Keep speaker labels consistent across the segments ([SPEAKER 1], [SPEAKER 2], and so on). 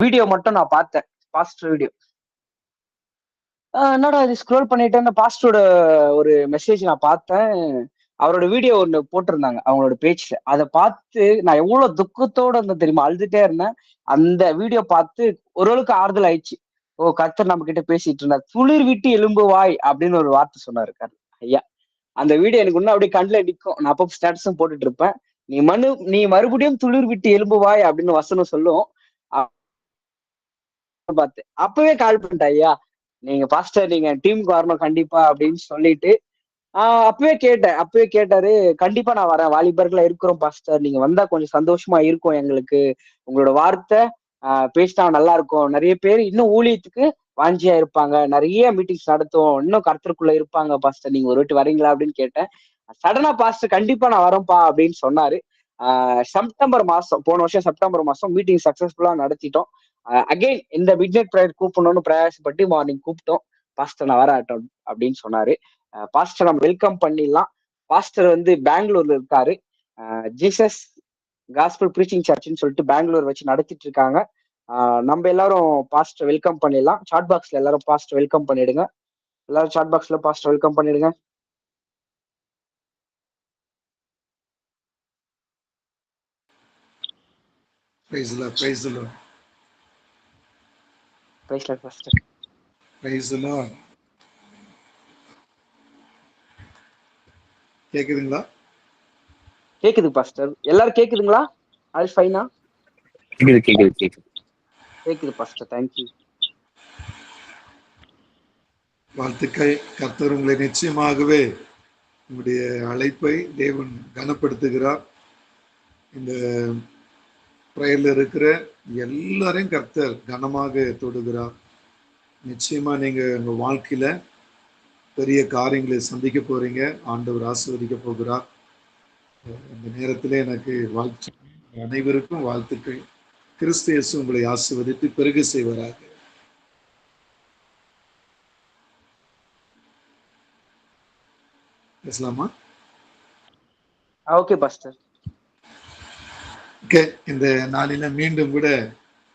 [SPEAKER 1] Video மட்டும் நான் பார்த்தேன். Pastor video. என்னடா இது ஸ்க்ரோல் பண்ணிட்டு அந்த பாஸ்டரோட ஒரு மெசேஜ் நான் பார்த்தேன். அவரோட வீடியோ ஒண்ணு போட்டிருந்தாங்க அவங்களோட பேஜ்ல. அத பார்த்து நான் எவ்வளவு துக்கத்தோட இருந்தேன் தெரியுமா? அழுதுட்டே இருந்தேன். அந்த வீடியோ பார்த்து ஓரளவுக்கு ஆறுதல் ஆயிடுச்சு. ஓ! கர்த்தர் நம்ம கிட்ட பேசிட்டு இருந்தார். "துளிர் விட்டு எழும்புவாய்" அப்படின்னு ஒரு வார்த்தை சொன்னாரு ஐயா. அந்த வீடியோ எனக்கு இன்னும் அப்படியே கண்ல நிக்கும். நான் அப்பப்ப ஸ்டேட்டஸும் போட்டுட்டு இருப்பேன். நீ மறுபடியும் துளிர் விட்டு எழும்புவாய் அப்படின்னு வசனம் சொல்லும். பார்த்து அப்பவே கால் பண்ணிட்டேன் ஐயா. நீங்க பாஸ்டர் நீங்க டீமுக்கு வரணும் கண்டிப்பா அப்படின்னு சொல்லிட்டு அப்பவே கேட்டாரு. கண்டிப்பா நான் வரேன். வாலிபர்களா இருக்கிறோம் பாஸ்டர். நீங்க வந்தா கொஞ்சம் சந்தோஷமா இருக்கும் எங்களுக்கு. உங்களோட வார்த்தை பேசினா நல்லா இருக்கும். நிறைய பேர் இன்னும் ஊழியத்துக்கு வாஞ்சியா இருப்பாங்க. நிறைய மீட்டிங்ஸ் நடத்துவோம். இன்னும் கர்த்தருக்குள்ள இருப்பாங்க பாஸ்டர். நீங்க ஒரு வாட்டி வரீங்களா அப்படின்னு கேட்டேன். சடனா பாஸ்டர் கண்டிப்பா நான் வரேன்ப்பா அப்படின்னு சொன்னாரு. செப்டம்பர் மாசம் போன வருஷம் செப்டம்பர் மாசம் மீட்டிங் சக்சஸ்ஃபுல்லா நடத்திட்டோம். அகைன் இந்த மிட்நைட் ப்ரேயர் கூப்பிடணும்னு பிரயாசப்பட்டு மார்னிங் கூப்பிட்டோம். பாஸ்டர் நான் வரட்டும் அப்படின்னு சொன்னாரு. பாஸ்டர் நம்ம வெல்கம் பண்ணிடலாம். பாஸ்டர் வந்து பெங்களூர்ல இருக்காரு. ஜீசஸ் காஸ்பல் ப்ரீச்சிங் சர்ச்னு சொல்லிட்டு பெங்களூர் வச்சு நடத்திட்டு இருக்காங்க. நம்ம எல்லாரும் பாஸ்டர் வெல்கம் பண்ணிடலாம். சாட் பாக்ஸ்ல எல்லாரும் பாஸ்டர் வெல்கம் பண்ணிடுங்க. எல்லாரும் சாட் பாக்ஸ்ல பாஸ்டர் வெல்கம் பண்ணிடுங்க.
[SPEAKER 2] Praise the Lord. Praise the Lord.
[SPEAKER 1] Praise the Lord, Pastor.
[SPEAKER 2] Praise the Lord. கேக்குதுங்களா?
[SPEAKER 1] கேக்குது பாஸ்டர். எல்லாரும் கேக்குதுங்களா? அது ஃபைனா? கேக்குது பாஸ்டர். தேங்க்யூ.
[SPEAKER 2] வாழ்த்துக்கள். கர்த்தர் உங்களை நிச்சயமாகவே உங்களுடைய அழைப்பை தேவன் கனப்படுத்துகிறார். இந்த பிரேயர்ல இருக்கிற எல்லாரையும் கர்த்தர் கனமாக தொடுகிறார். நிச்சயமா நீங்க உங்க வாழ்க்கையில பெரிய காரியங்களை சந்திக்க போறீங்க. ஆண்டவர் ஆசீர்வதிக்க போகிறார். இந்த நேரத்திலே எனக்கு அனைவருக்கும் வாழ்த்துக்கள். கிறிஸ்து இயேசு உங்களை ஆசீர்வதித்து பெருக செய்வாராக. பேசலாமா?
[SPEAKER 1] Okay pastor.
[SPEAKER 2] ஓகே, இந்த நாளில மீண்டும் கூட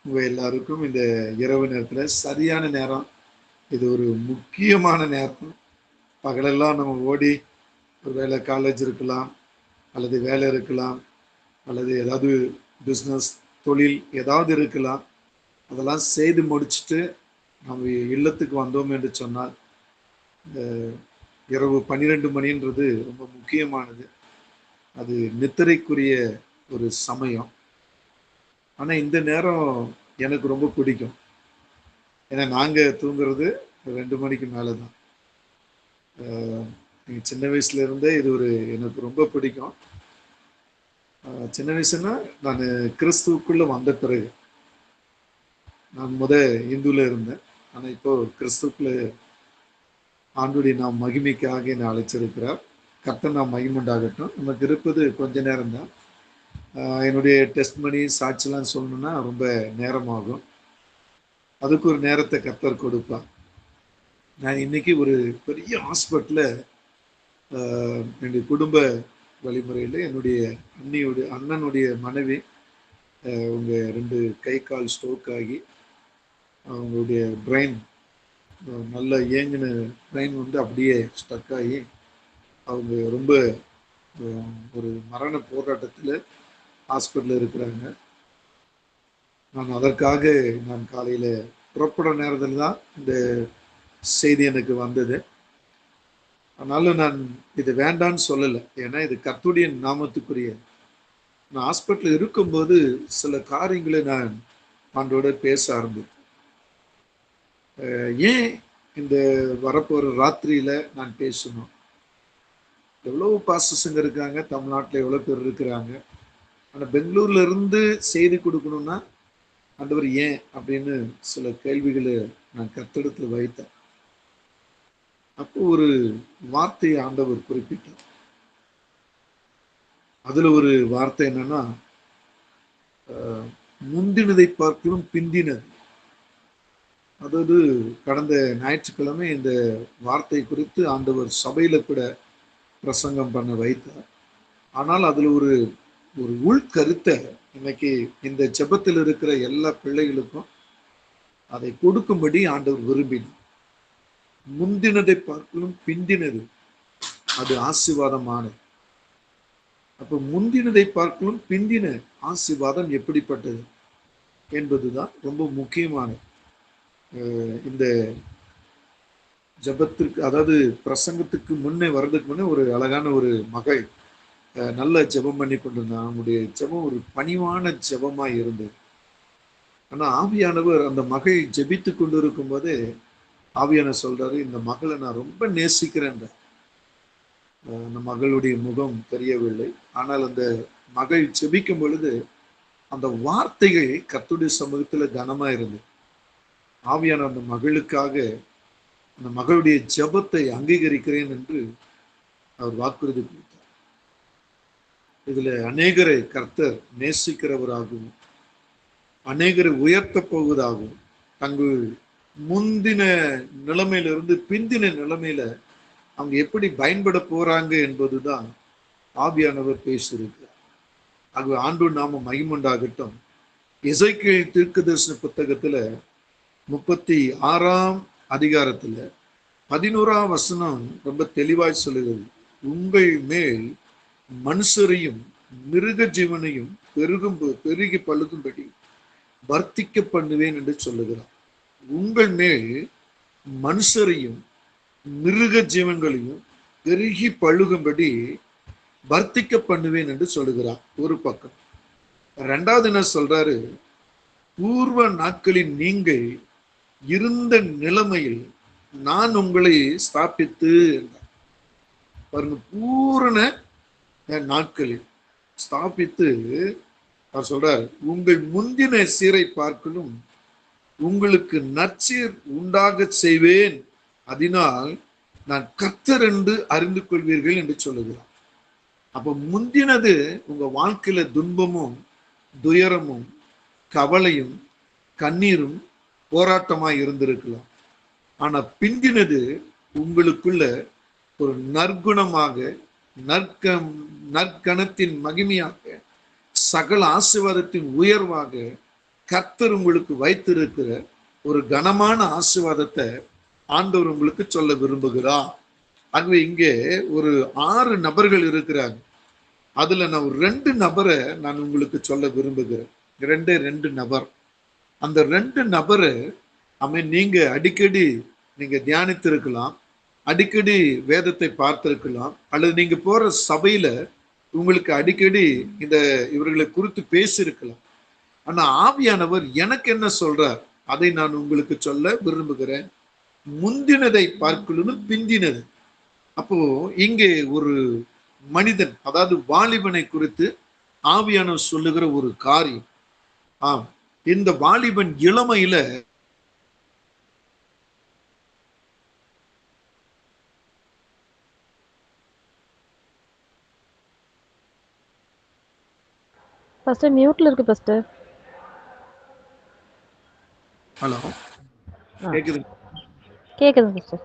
[SPEAKER 2] உங்க எல்லாருக்கும் இந்த இரவு நேரத்துல சரியான நேரம். இது ஒரு முக்கியமான நேரம். பகலெல்லாம் நம்ம ஓடி ஒரு வேலை காலேஜ் இருக்கலாம், அல்லது வேலை இருக்கலாம், அல்லது ஏதாவது பிஸ்னஸ் தொழில் ஏதாவது இருக்கலாம். அதெல்லாம் செய்து முடிச்சுட்டு நம்ம இல்லத்துக்கு வந்தோம் என்று சொன்னால் இந்த இரவு 12 மணின்றது ரொம்ப முக்கியமானது. அது நித்திரைக்குரிய ஒரு சமயம். ஆனா இந்த நேரம் எனக்கு ரொம்ப பிடிக்கும். ஏன்னா நாங்க தூங்குறது 2 மணிக்கு மேலதான். சின்ன வயசுல இருந்தே இது ஒரு எனக்கு ரொம்ப பிடிக்கும். சின்ன வயசுன்னா நான் கிறிஸ்துவுக்குள்ள வந்த பிறகு, நான் இந்துல இருந்தேன். ஆனா இப்போ கிறிஸ்துக்குள்ள ஆண்டுடைய நாம் மகிமைக்காக என்னை அழைச்சிருக்கிறார். கர்த்தர் நாம் மகிமுண்டாகட்டும். நமக்கு இருப்பது கொஞ்ச நேரம் தான். என்னுடைய டெஸ்ட் மணி சாட்சிலாம் சொல்லணும்னா ரொம்ப நேரமாகும். அதுக்கு ஒரு நேரத்தை கர்த்தர் கொடுப்பார். நான் இன்னைக்கு ஒரு பெரிய ஹாஸ்பிட்டல்ல என்னுடைய குடும்ப வழிமுறையில் என்னுடைய அண்ணனுடைய மனைவி அவங்க 2 கை கால் ஸ்ட்ரோக் ஆகி அவங்களுடைய பிரெயின் நல்ல இயங்கின பிரெயின் வந்து அப்படியே ஸ்டக் ஆகி அவங்க ரொம்ப ஒரு மரண போராட்டத்தில் ஹாஸ்பிட்டலில் இருக்கிறாங்க. நான் அதற்காக நான் காலையில் புறப்பட நேரத்தில் தான் இந்த செய்தி எனக்கு வந்தது. ஆனாலும் நான் இது வேண்டான்னு சொல்லலை. ஏன்னா இது கர்த்தருடைய நாமத்துக்குரிய. நான் ஹாஸ்பிட்டல் இருக்கும்போது சில காரியங்களை நான் ஆண்டோட பேச ஆரம்பித்தேன். ஏன் இந்த வரப்போற ராத்திரியில நான் பேசணும்? எவ்வளவு பாஸ்டர்ஸுங்க இருக்காங்க, தமிழ்நாட்டில் எவ்வளவு பேர் இருக்கிறாங்க. ஆனா பெங்களூர்ல இருந்து செய்தி கொடுக்கணும்னா ஆண்டவர் ஏன் அப்படின்னு சில கேள்விகளை நான் கர்த்தரிடத்துல வைத்தேன். அப்போ ஒரு வார்த்தையை ஆண்டவர் குறிப்பிட்டார். அதுல ஒரு வார்த்தை என்னன்னா, முந்தினதை பார்க்கலும் பிந்தினது. அதாவது கடந்த ஞாயிற்றுக்கிழமை இந்த வார்த்தை குறித்து ஆண்டவர் சபையில கூட பிரசங்கம் பண்ண வைத்தார். ஆனால் அதுல ஒரு உள்கருத்தை இன்னைக்கு இந்த ஜெபத்தில் இருக்கிற எல்லா பிள்ளைகளுக்கும் அதை கொடுக்கும்படி ஆண்டவர் விரும்பினார். முந்தினதை பார்க்கலும் பிந்தினது அது ஆசீர்வாதமானது. அப்ப முந்தினதை பார்க்கலும் பிந்தின ஆசீர்வாதம் எப்படிப்பட்டது என்பதுதான் ரொம்ப முக்கியமானது. இந்த ஜபத்திற்கு, அதாவது பிரசங்கத்துக்கு முன்னே வர்றதுக்கு முன்னே ஒரு அழகான ஒரு மகள் நல்ல ஜெபம் பண்ணி கொண்டிருந்தாங்க. அவங்களுடைய ஜெபம் ஒரு பணிவான ஜெபமா இருந்தது. ஆனா ஆவியானவர் அந்த மகள் ஜெபித்து கொண்டு இருக்கும் போது ஆவியானவர் சொல்றாரு, இந்த மகளை நான் ரொம்ப நேசிக்கிறேன். அந்த மகளுடைய முகம் தெரியவில்லை. ஆனால் அந்த மகள் ஜெபிக்கும் பொழுது அந்த வார்த்தைகள் கர்த்தருடைய சமூகத்துல கனமா இருந்தது. ஆவியான அந்த மகளுக்காக அந்த மகளுடைய ஜெபத்தை அங்கீகரிக்கிறேன் என்று அவர் வாக்குறுதி கொடுத்தார். இதுல அநேகரை கர்த்தர் நேசிக்கிறவராகவும் அநேகரை உயர்த்த போவதாகவும் தங்கள் முந்தின நிலைமையிலிருந்து பிந்தின நிலைமையில அவங்க எப்படி பயன்பட போறாங்க என்பதுதான் ஆவியானவர் பேசியிருக்கிறார். ஆகவே ஆண்டவர் நாம மகிமுண்டாகட்டும். எசேக்கியேல் தீர்க்கதரிசன புத்தகத்துல 36ஆம் அதிகாரத்துல 11ஆம் வசனம் ரொம்ப தெளிவாய் சொல்லுகிறது. உங்கள் மேல் மனுஷரையும் மிருக ஜீவனையும் பெருகி பழுகும்படி வர்த்திக்க பண்ணுவேன் என்று சொல்லுகிறார். உங்கள் மேல் மனுஷரையும் மிருக ஜீவன்களையும் பெருகி பழுகும்படி வர்த்திக்க பண்ணுவேன் என்று சொல்லுகிறார் ஒரு பக்கம். ரெண்டாவது என்ன சொல்றாரு, பூர்வ நாட்களில் நீங்கள் இருந்த நிலைமையில் நான் உங்களை ஸ்தாபித்து என்றார். பாருங்க, பூரண நாட்களில் ஸ்தாபித்து அவர் சொல்றார், உங்கள் முந்தின சீரை பார்க்கலும் உங்களுக்கு நற்சீர் உண்டாக செய்வேன், அதனால் நான் கர்த்தர் என்று அறிந்து கொள்வீர்கள் என்று சொல்லுகிறார். அப்ப முந்தினது உங்க வாழ்க்கையில துன்பமும் துயரமும் கவலையும் கண்ணீரும் போராட்டமாய் இருந்திருக்கலாம். ஆனா பிந்தினது உங்களுக்குள்ள ஒரு நற்குணமாக நற்கணத்தின் மகிமையாக சகல ஆசீர்வாதத்தின் உயர்வாக கர்த்தர் உங்களுக்கு வைத்திருக்கிற ஒரு கனமான ஆசீர்வாதத்தை ஆண்டவர் உங்களுக்கு சொல்ல விரும்புகிறார். ஆகவே இங்கே ஒரு 6 நபர்கள் இருக்கிறாங்க. அதுல நான் ஒரு 2 நபரை நான் உங்களுக்கு சொல்ல விரும்புகிறேன். 2 நபர். அந்த 2 நபரை நீங்க அடிக்கடி நீங்க தியானித்திருக்கலாம், அடிக்கடி வேதத்தை பார்த்திருக்கலாம், அல்லது நீங்க போற சபையில உங்களுக்கு அடிக்கடி இவர்களை குறித்து பேசியிருக்கலாம். ஆனா ஆவியானவர் எனக்கு என்ன சொல்றார் அதை நான் உங்களுக்கு சொல்ல விரும்புகிறேன். முந்தினதை பார்க்கலும் பிந்தினது. அப்போ இங்கே ஒரு மனிதன், அதாவது வாலிபனை குறித்து ஆவியானவர் சொல்லுகிற ஒரு காரியம். இந்த வாலிபன் இளமையில
[SPEAKER 3] ஃபர்ஸ்ட் மியூட்ல இருக்கு பாஸ்டர்.
[SPEAKER 2] ஹலோ, கேக்குது?
[SPEAKER 3] கேக்குது பாஸ்டர்.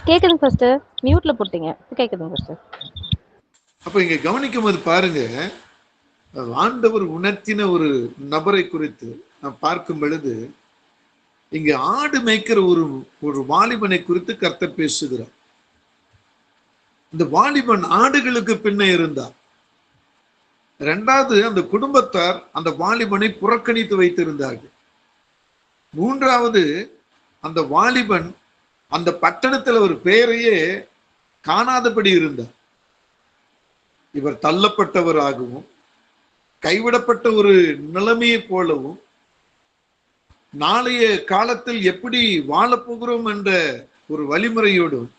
[SPEAKER 3] கேக்குது பாஸ்டர். மியூட்ல போட்டீங்க. கேக்குது பாஸ்டர்.
[SPEAKER 2] அப்ப இங்க கவனிக்கும் போது பாருங்க, ஆண்டவர் உணர்த்தின ஒரு நபரை குறித்து நான் பார்க்கும் பொழுது இங்க ஆடு மேய்க்கிற ஒரு வாலிபனை குறித்து கர்த்தர் பேசுகிறார். இந்த வாலிபன் ஆடுகளுக்கு பின்னே இருந்தார். 2வது, அந்த குடும்பத்தார் அந்த வாலிபனை புறக்கணித்து வைத்திருந்தார்கள். 3வது, அந்த வாலிபன் அந்த பட்டணத்துல ஒரு பெயரையே காணாதபடி இருந்தார். இவர் தள்ளப்பட்டவராகவும் கைவிடப்பட்ட ஒரு நிலைமையை போலவும் நாளைய காலத்தில் எப்படி வாழப்போகிறோம் என்ற ஒரு வழிமுறையோடும்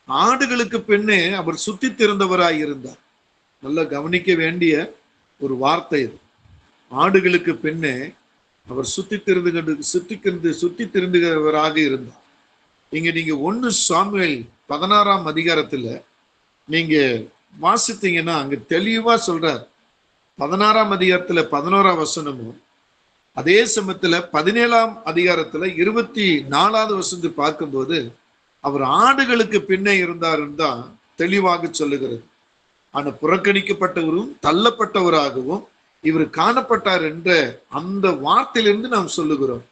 [SPEAKER 2] ஆடுகளுக்கு பின்னே அவர் சுத்தி திறந்தவராய் இருந்தார். நல்லா கவனிக்க வேண்டிய ஒரு வார்த்தை இது. ஆடுகளுக்கு பின்னே அவர் சுத்தி திறந்துகிறவராக இருந்தார். இங்க நீங்க 1 சாமுவேல் 16ஆம் அதிகாரத்துல நீங்க வாசித்தீங்கன்னா அங்க தெளிவா சொல்றார். 16ஆம் அதிகாரத்துல 11ஆம் வசனமும், அதே சமயத்துல 17ஆம் அதிகாரத்துல 24வது வசனத்தை பார்க்கும்போது அவர் ஆடுகளுக்கு பின்னே இருந்தாருன்னு தான் தெளிவாக சொல்லுகிறது. ஆனா புறக்கணிக்கப்பட்டவரும் தள்ளப்பட்டவராகவும் இவர் காணப்பட்டார் என்ற அந்த வார்த்தையிலிருந்து நாம் சொல்லுகிறோம்.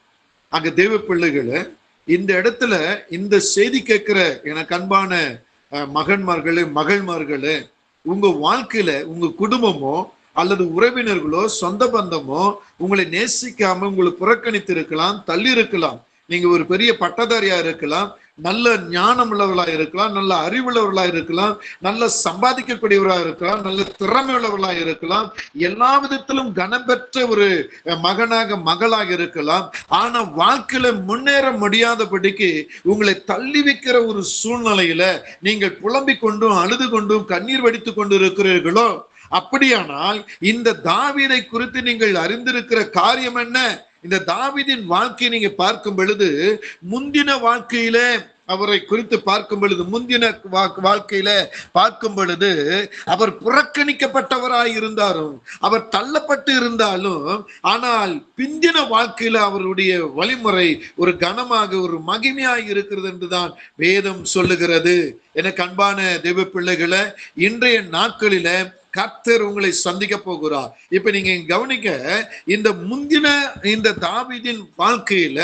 [SPEAKER 2] அங்க தேவ பிள்ளைகளை, இந்த இடத்துல இந்த செய்தி கேட்கிற எனக்கு அன்பான மகன்மார்களே, மகள்மார்களே, உங்க வாழ்க்கையில உங்க குடும்பமோ அல்லது உறவினர்களோ சொந்த பந்தமோ உங்களை நேசிக்காம உங்களை புறக்கணித்து இருக்கலாம், தள்ளி இருக்கலாம். நீங்க ஒரு பெரிய பட்டதாரியா இருக்கலாம், நல்ல ஞானம் உள்ளவர்களா இருக்கலாம், நல்ல அறிவுள்ளவர்களா இருக்கலாம், நல்ல சம்பாதிக்கக்கூடியவர்களா இருக்கலாம், நல்ல திறமை உள்ளவர்களா இருக்கலாம், எல்லா விதத்திலும் கனம் பெற்ற ஒரு மகனாக மகளாக இருக்கலாம். ஆனா வாழ்க்கையில முன்னேற முடியாதபடிக்கு உங்களை தள்ளி வைக்கிற ஒரு சூழ்நிலையில நீங்கள் புலம்பிக் கொண்டும் அழுது கொண்டும் கண்ணீர் வடித்து கொண்டு இருக்கிறீர்களோ, அப்படியானால் இந்த தாவீதை குறித்து நீங்கள் அறிந்திருக்கிற காரியம் என்ன? இந்த தாவீதின் வாழ்க்கையை நீங்க பார்க்கும் பொழுது, முந்தின வாழ்க்கையில அவரை குறித்து பார்க்கும் பொழுது, முந்தின வாழ்க்கையில பார்க்கும் பொழுது அவர் புறக்கணிக்கப்பட்டவராய் இருந்தாலும், அவர் தள்ளப்பட்டு இருந்தாலும், ஆனால் பிந்தின வாழ்க்கையில அவருடைய வழிமுறை ஒரு கனமாக ஒரு மகிமையாய் இருக்கிறது என்றுதான் வேதம் சொல்லுகிறது. எனக்கு அன்பான தேவ பிள்ளைகளை, இன்றைய நாட்களில கர்த்தர் உங்களை சந்திக்க போகிறார். இப்ப நீங்க கவனிக்க, இந்த முந்தின இந்த தாவீதின் வாழ்க்கையில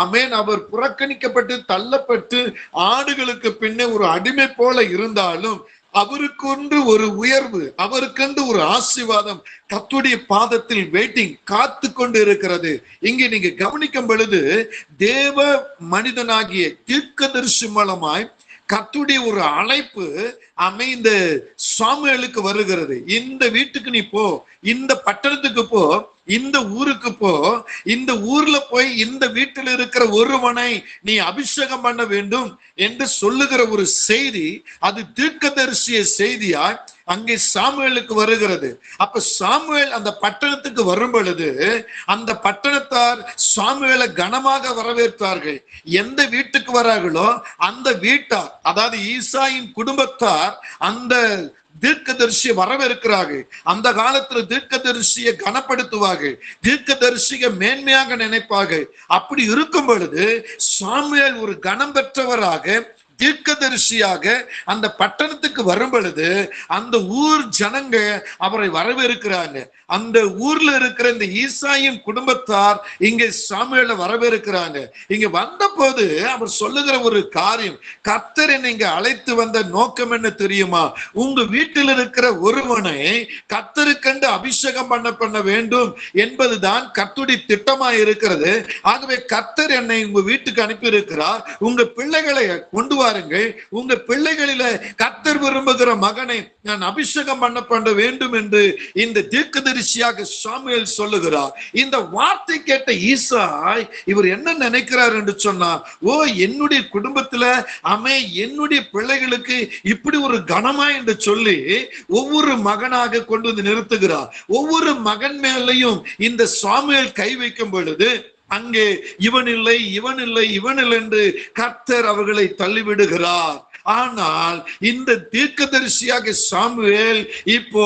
[SPEAKER 2] ஆமென், அவர் புறக்கணிக்கப்பட்டு தள்ளப்பட்டு ஆடுகளுக்கு பின்னே ஒரு அடிமை போல இருந்தாலும் அவருக்கொன்று ஒரு உயர்வு, அவருக்கென்று ஒரு ஆசீர்வாதம் கர்த்தருடைய பாதத்தில் வெயிட்டிங் காத்து கொண்டு இருக்கிறது. இங்கே நீங்க கவனிக்கும் பொழுது தேவ மனிதனாகிய தீர்க்கதரிசி மூலமாய் கர்த்தருடைய ஒரு அழைப்பு அமைந்த சாமுவேலுக்கு வருகிறது. இந்த வீட்டுக்கு நீ போ, இந்த பட்டணத்துக்கு போ, இந்த ஊருக்கு போ, இந்த ஊர்ல போய் இந்த வீட்டில் இருக்கிற ஒருவனை நீ அபிஷேகம் பண்ண வேண்டும் என்று சொல்லுகிற ஒரு செய்தி, அது தீர்க்கதரிசிய செய்தியா அங்கே சாமுவேலுக்கு வருகிறது. அப்ப சாமுவேல் அந்த பட்டணத்துக்கு வரும் பொழுது அந்த பட்டணத்தார் சாமுவேலை கனமாக வரவேற்றார்கள். எந்த வீட்டுக்கு வரார்களோ அந்த வீட்டார், அதாவது ஈசாயின் குடும்பத்தார் அந்த தீர்க்கதரிசியை வரவேற்கிறார்கள். அந்த காலத்துல தீர்க்கதரிசியை கனப்படுத்துவார்கள், தீர்க்கதரிசியை மேன்மையாக நினைப்பார்கள். அப்படி இருக்கும் பொழுது சாமுவேல் ஒரு கனம் பெற்றவராக தீர்க்கதரிசியாக அந்த பட்டணத்துக்கு வரும் பொழுது அந்த ஊர் ஜனங்க அவரை வரவேற்கிறாங்க. அந்த ஊர்ல இருக்கிற இந்த ஈசாயின் குடும்பத்தார் இங்கே சாமுவேலை வரவேற்கிறாங்க. இங்க வந்த போது அவர் சொல்லுகிற ஒரு காரியம், கர்த்தர் என்னை இங்க அழைத்து வந்த நோக்கம் என்ன தெரியுமா? உங்க வீட்டில் இருக்கிற ஒருவனை கர்த்தருக்கென்று அபிஷேகம் பண்ண வேண்டும் என்பதுதான் கர்த்தருடைய திட்டமா இருக்கிறது. ஆகவே கர்த்தர் என்னை உங்க வீட்டுக்கு அனுப்பி இருக்கிறார். உங்க பிள்ளைகளை கொண்டு வாருங்கள், உங்க பிள்ளைகளில கர்த்தர் விரும்புகிற மகனை நான் அபிஷேகம் பண்ண வேண்டும் என்று இந்த தீர்க்கதரிசியாக சாமுவேல் சொல்லுகிறார். இந்த வார்த்தை கேட்ட ஈசாய் இவர் என்ன நினைக்கிறார் என்று சொன்னா, ஓ, என்னுடைய குடும்பத்துல என்னுடைய பிள்ளைகளுக்கு இப்படி ஒரு கனமா என்று சொல்லி ஒவ்வொரு மகனாக கொண்டு வந்து நிறுத்துகிறார். ஒவ்வொரு மகன் மேலையும் இந்த சாமுவேல் கை வைக்கும் பொழுது அங்கே இவன் இல்லை, இவன் இல்லை, இவன் இல்லை என்று கர்த்தர் அவர்களை தள்ளிவிடுகிறார். ஆனால் இந்த தீர்க்கதரிசியாக சாமுவேல் இப்போ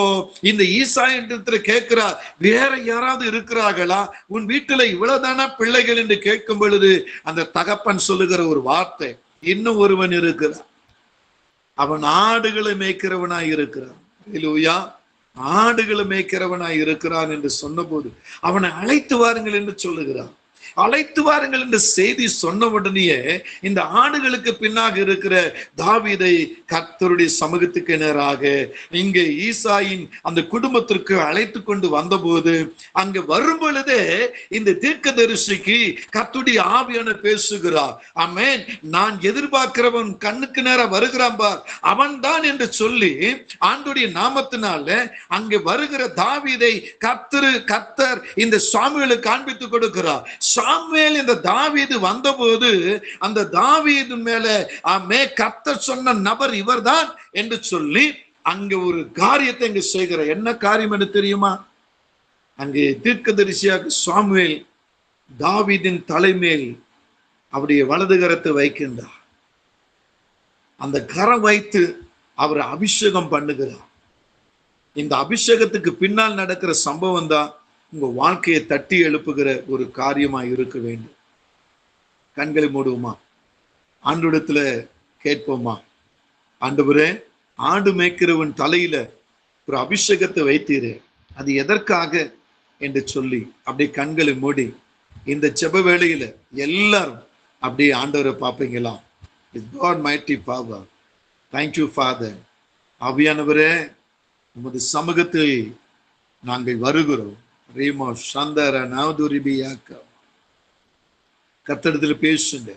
[SPEAKER 2] இந்த ஈசாயிடத்துல கேட்கிறார், வேற யாராவது இருக்கிறார்களா? உன் வீட்டுல இவ்வளவுதானா பிள்ளைகள் என்று கேட்கும் பொழுது அந்த தகப்பன் சொல்லுகிற ஒரு வார்த்தை, இன்னும் ஒருவன் இருக்கிறான், அவன் ஆடுகளை மேய்க்கிறவனாய் இருக்கிறான். அல்லேலூயா, ஆடுகளை மேய்க்கிறவனாய் இருக்கிறான் என்று சொன்ன போது அவனை அழைத்து வாருங்கள் என்று சொல்லுகிறான். அழைத்து வாருங்கள் என்ற செய்தி சொன்ன உடனே இந்த ஆடுகளுக்கு பின்னாக இருக்கிற தாவீதை கர்த்தருடைய சமூகத்துக்கு நேராக இங்கே ஈசாயின் அந்த குடும்பத்திற்கு அழைத்து கொண்டு வந்தபோது அங்க வரும் பொழுதே இந்த தீர்க்கதரிசிக்கு கர்த்தருடைய ஆவியானவர் பேசுகிறார். ஆமென், நான் எதிர்பார்க்கிறவன் கண்ணுக்கு நேரா வருகிறான் பார், அவன் தான் என்று சொல்லி ஆண்டவருடைய நாமத்தினால அங்கே வருகிற தாவீதை கர்த்தர் இந்த சாமுவேலுக்கு காண்பித்து கொடுக்கிறார். சாமுவேல் இந்த தாவீது வந்தபோது அந்த தாவீது மேல கர்த்தர் சொன்ன நபர் இவர்தான் என்று சொல்லி அங்க ஒரு காரியத்தை இங்க செய்கிற. என்ன காரியம் என்று தெரியுமா? அங்கே தீர்க்கதரிசியாக சாமுவேல் தாவீதின் தலைமேல் அவருடைய வலது கரத்தை வைக்கின்றார். அந்த கரம் வைத்து அவர் அபிஷேகம் பண்ணுகிறார். இந்த அபிஷேகத்துக்கு பின்னால் நடக்கிற சம்பவம் தான் உங்க வாழ்க்கையை தட்டி எழுப்புகிற ஒரு காரியமா இருக்க வேண்டும். கண்களை மூடுவோமா, ஆண்டவரிடத்துல கேட்போமா, ஆண்டவரே, ஆடு மேய்க்கிறவன் தலையில ஒரு அபிஷேகத்தை வைத்தீரே, அது எதற்காக என்று சொல்லி அப்படியே கண்களை மூடி இந்த ஜெப வேளையில எல்லாரும் அப்படியே ஆண்டவரை பார்ப்பீங்களா? God mighty power. Thank you Father. ஆவியானவரே, உமது சமூகத்தில் நாங்கள் வருகிறோம். ரீமோ சந்தர நாதுரிபியாக்க கர்த்தரிடத்தில் பேசுங்க.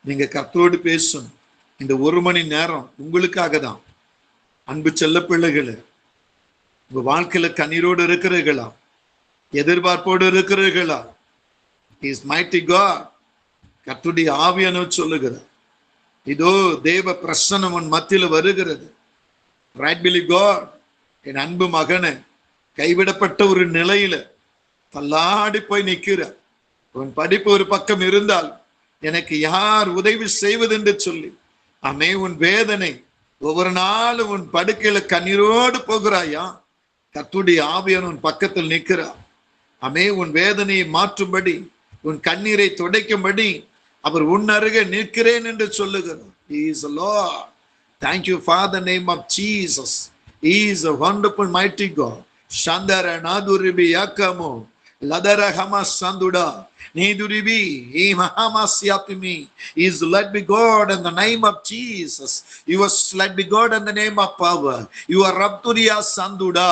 [SPEAKER 2] நீங்க கர்த்தரோடு பேசணும். இந்த 1 மணி நேரம் உங்களுக்காக தான். அன்பு செல்ல பிள்ளைகளே, உங்க வாழ்க்கையில கண்ணீரோடு இருக்கிறீர்களா? எதிர்பார்ப்போடு இருக்கிறீர்களா? Is mighty God. கர்த்தருடைய ஆவியானவர் சொல்லுகிறார், இதோ தேவ பிரசன்னம் உன் மத்தியில வருகிறது. Right பிலி God. என் அன்பு மகனை கைவிடப்பட்ட ஒரு நிலையில தள்ளாடி போய் நிற்கிற, உன் படிப்பு ஒரு பக்கம் இருந்தால் எனக்கு யார் உதவி செய்வது என்று சொல்லி அமே உன் வேதனை ஒவ்வொரு நாளும் உன் படுக்கையில கண்ணீரோடு போகிறாயா? கர்த்தருடைய ஆவியானவர் உன் பக்கத்தில் நிற்கிறார். அமே உன் வேதனையை மாற்றும்படி, உன் கண்ணீரை துடைக்கும்படி அவர் உன் அருகே நிற்கிறேன் என்று சொல்லுகிறார். He is the Lord. Thank you for the name of Jesus. He is a wonderful mighty God. Shandara naduribi yakamo ladara hama sanduda niduribi he mahamasyapimi is let be God in the name of Jesus. You are let be God in the name of power. You are rabturiya sanduda.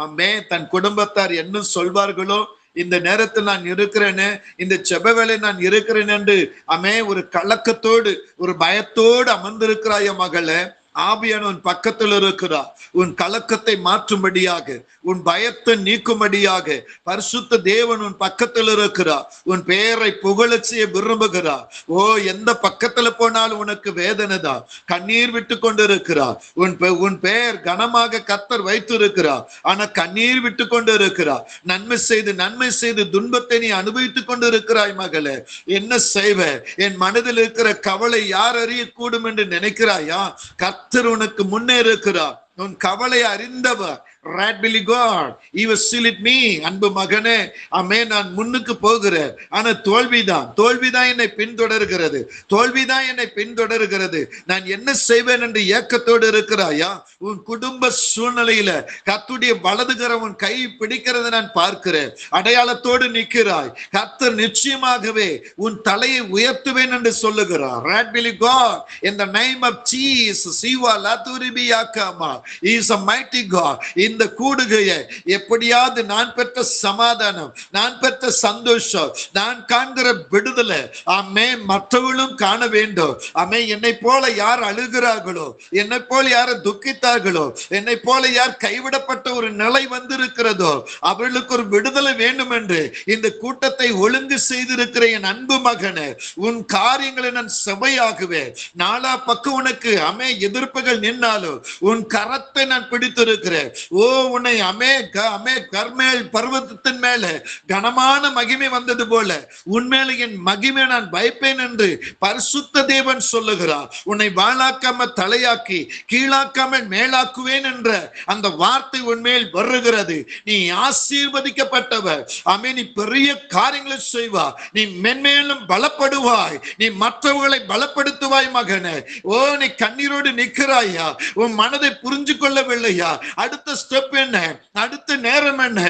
[SPEAKER 2] ஆமே. தன் குடும்பத்தார் என்ன சொல்வார்களோ, இந்த நேரத்தில் நான் இருக்கிறேன்னு, இந்த செப வேளை நான் இருக்கிறேன் என்று அமே ஒரு கலக்கத்தோடு ஒரு பயத்தோடு அமர்ந்திருக்கிறாய மகளே. ஆவியான உன் பக்கத்தில் இருக்கிறார். உன் கலக்கத்தை மாற்றும்படியாக, உன் பயத்தை நீக்கும்படியாக பரிசுத்த தேவன் உன் பக்கத்தில் இருக்கிறார். உன் பெயரை புகழ செய்ய விரும்புகிறார். ஓ, எந்த பக்கத்துல போனாலும் உனக்கு வேதனை தான், கண்ணீர் விட்டு கொண்டு இருக்கிறார். உன் பெயர் கனமாக கர்த்தர் வைத்து இருக்கிறார். ஆனா கண்ணீர் விட்டு கொண்டு இருக்கிறார். நன்மை செய்து துன்பத்தை நீ அனுபவித்துக் கொண்டு இருக்கிறாய் மகளே. என்ன செய்வ? என் மனதில் இருக்கிற கவலை யார் அறியக்கூடும் என்று நினைக்கிறாயா? கர்த்தர் உனக்கு முன்னே இருக்கிறார். உன் கவலை அறிந்தவர். அன்பு மகனே, அமே நான் முன்னுக்கு போகிறேன். ஆனா தோல்விதான் என்னை பின்தொடர்கிறது. நான் என்ன செய்வேன் என்று ஏக்கத்தோடு இருக்கிறாயா? உன் குடும்ப சூழ்நிலையில கர்த்தருடைய வலதுகரம் உன் கை பிடிக்கிறது நான் பார்க்கிறேன். அடையாளத்தோடு நிற்கிறாய். கர்த்தர் நிச்சயமாகவே உன் தலையை உயர்த்துவேன் என்று சொல்லுகிறார். In the name of Jesus, you are Laturibiyakama. He is a mighty God. இந்த கூடுகையை எப்படியாவது நான் பெற்ற சமாதானம், நான் பெற்ற சந்தோஷம், நான் காண்கிற விடுதலை ஆமே மற்றவர்களும் காண வேண்டும். ஆமே, என்னை போல யார் அழுகிறார்களோ, என்னை போல யார் துக்கித்தார்களோ, என்னை போல யார் கைவிடப்பட்ட ஒரு நிலை வந்திருக்கிறதோ அவர்களுக்கு ஒரு விடுதலை வேண்டும் என்று இந்த கூட்டத்தை ஒழுங்கு செய்திருக்கிற என் அன்பு மகனே, உன் காரியங்களை நான் செவையாகுவேன். நாலா பக்கம் உனக்கு அமே எதிர்ப்புகள் நின்னாலும் உன் கரத்தை நான் பிடித்திருக்கிறேன். ஓ, உன்னை அமே கர்மேல் பர்வதத்தின் மேல கனமான மகிமை வந்தது போல உன்மேல என் மகிமை நான் வைப்பேன் என்று பரிசுத்த தேவன் சொல்லுகிறார். உன்னை வாழாக்காம தலையாக்கி கீழாக்காமல் மேலாக்குவேன் என்ற அந்த வார்த்தை உன்மேல் வருகிறது. நீ ஆசீர்வதிக்கப்பட்டவர். ஆமே, நீ பெரிய காரியங்களை செய்வா. நீ மென்மேலும் பலப்படுவாய். நீ மற்றவர்களை பலப்படுத்துவாய் மகனே. ஓ, நீ கண்ணீரோடு நிற்கிறாயா? உன் மனதை புரிஞ்சு கொள்ளவில்லையா? அடுத்த ஸ்டெப் என்ன? அடுத்த நேரம் என்ன?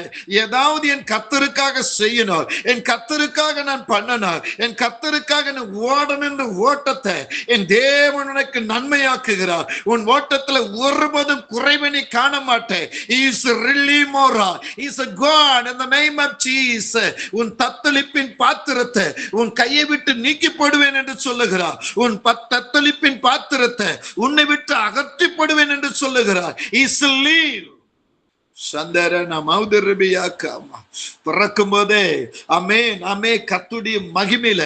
[SPEAKER 2] ஏதாவது என் கர்த்தருக்காக செய்யணும், என் கர்த்தருக்காக நான் பண்ணணும், என் கர்த்தருக்காக நான் ஓடணும். ஓட்டத்தை என் தேவன் உனக்கு நன்மையாக்குகிறார். உன் ஓட்டத்துல ஒருபோதும் குறைவை நீ காண மாட்டேன். உன் தத்தளிப்பின் பாத்திரத்தை உன் கையை விட்டு நீக்கி போடுவேன் என்று சொல்லுகிறார். உன் தத்தளிப்பின் பாத்திரத்தை உன்னை விட்டு அகற்றி போடுவேன் என்று சொல்லுகிறார். பிறக்கும் போதே அமே கர்த்தருடைய மகிமையில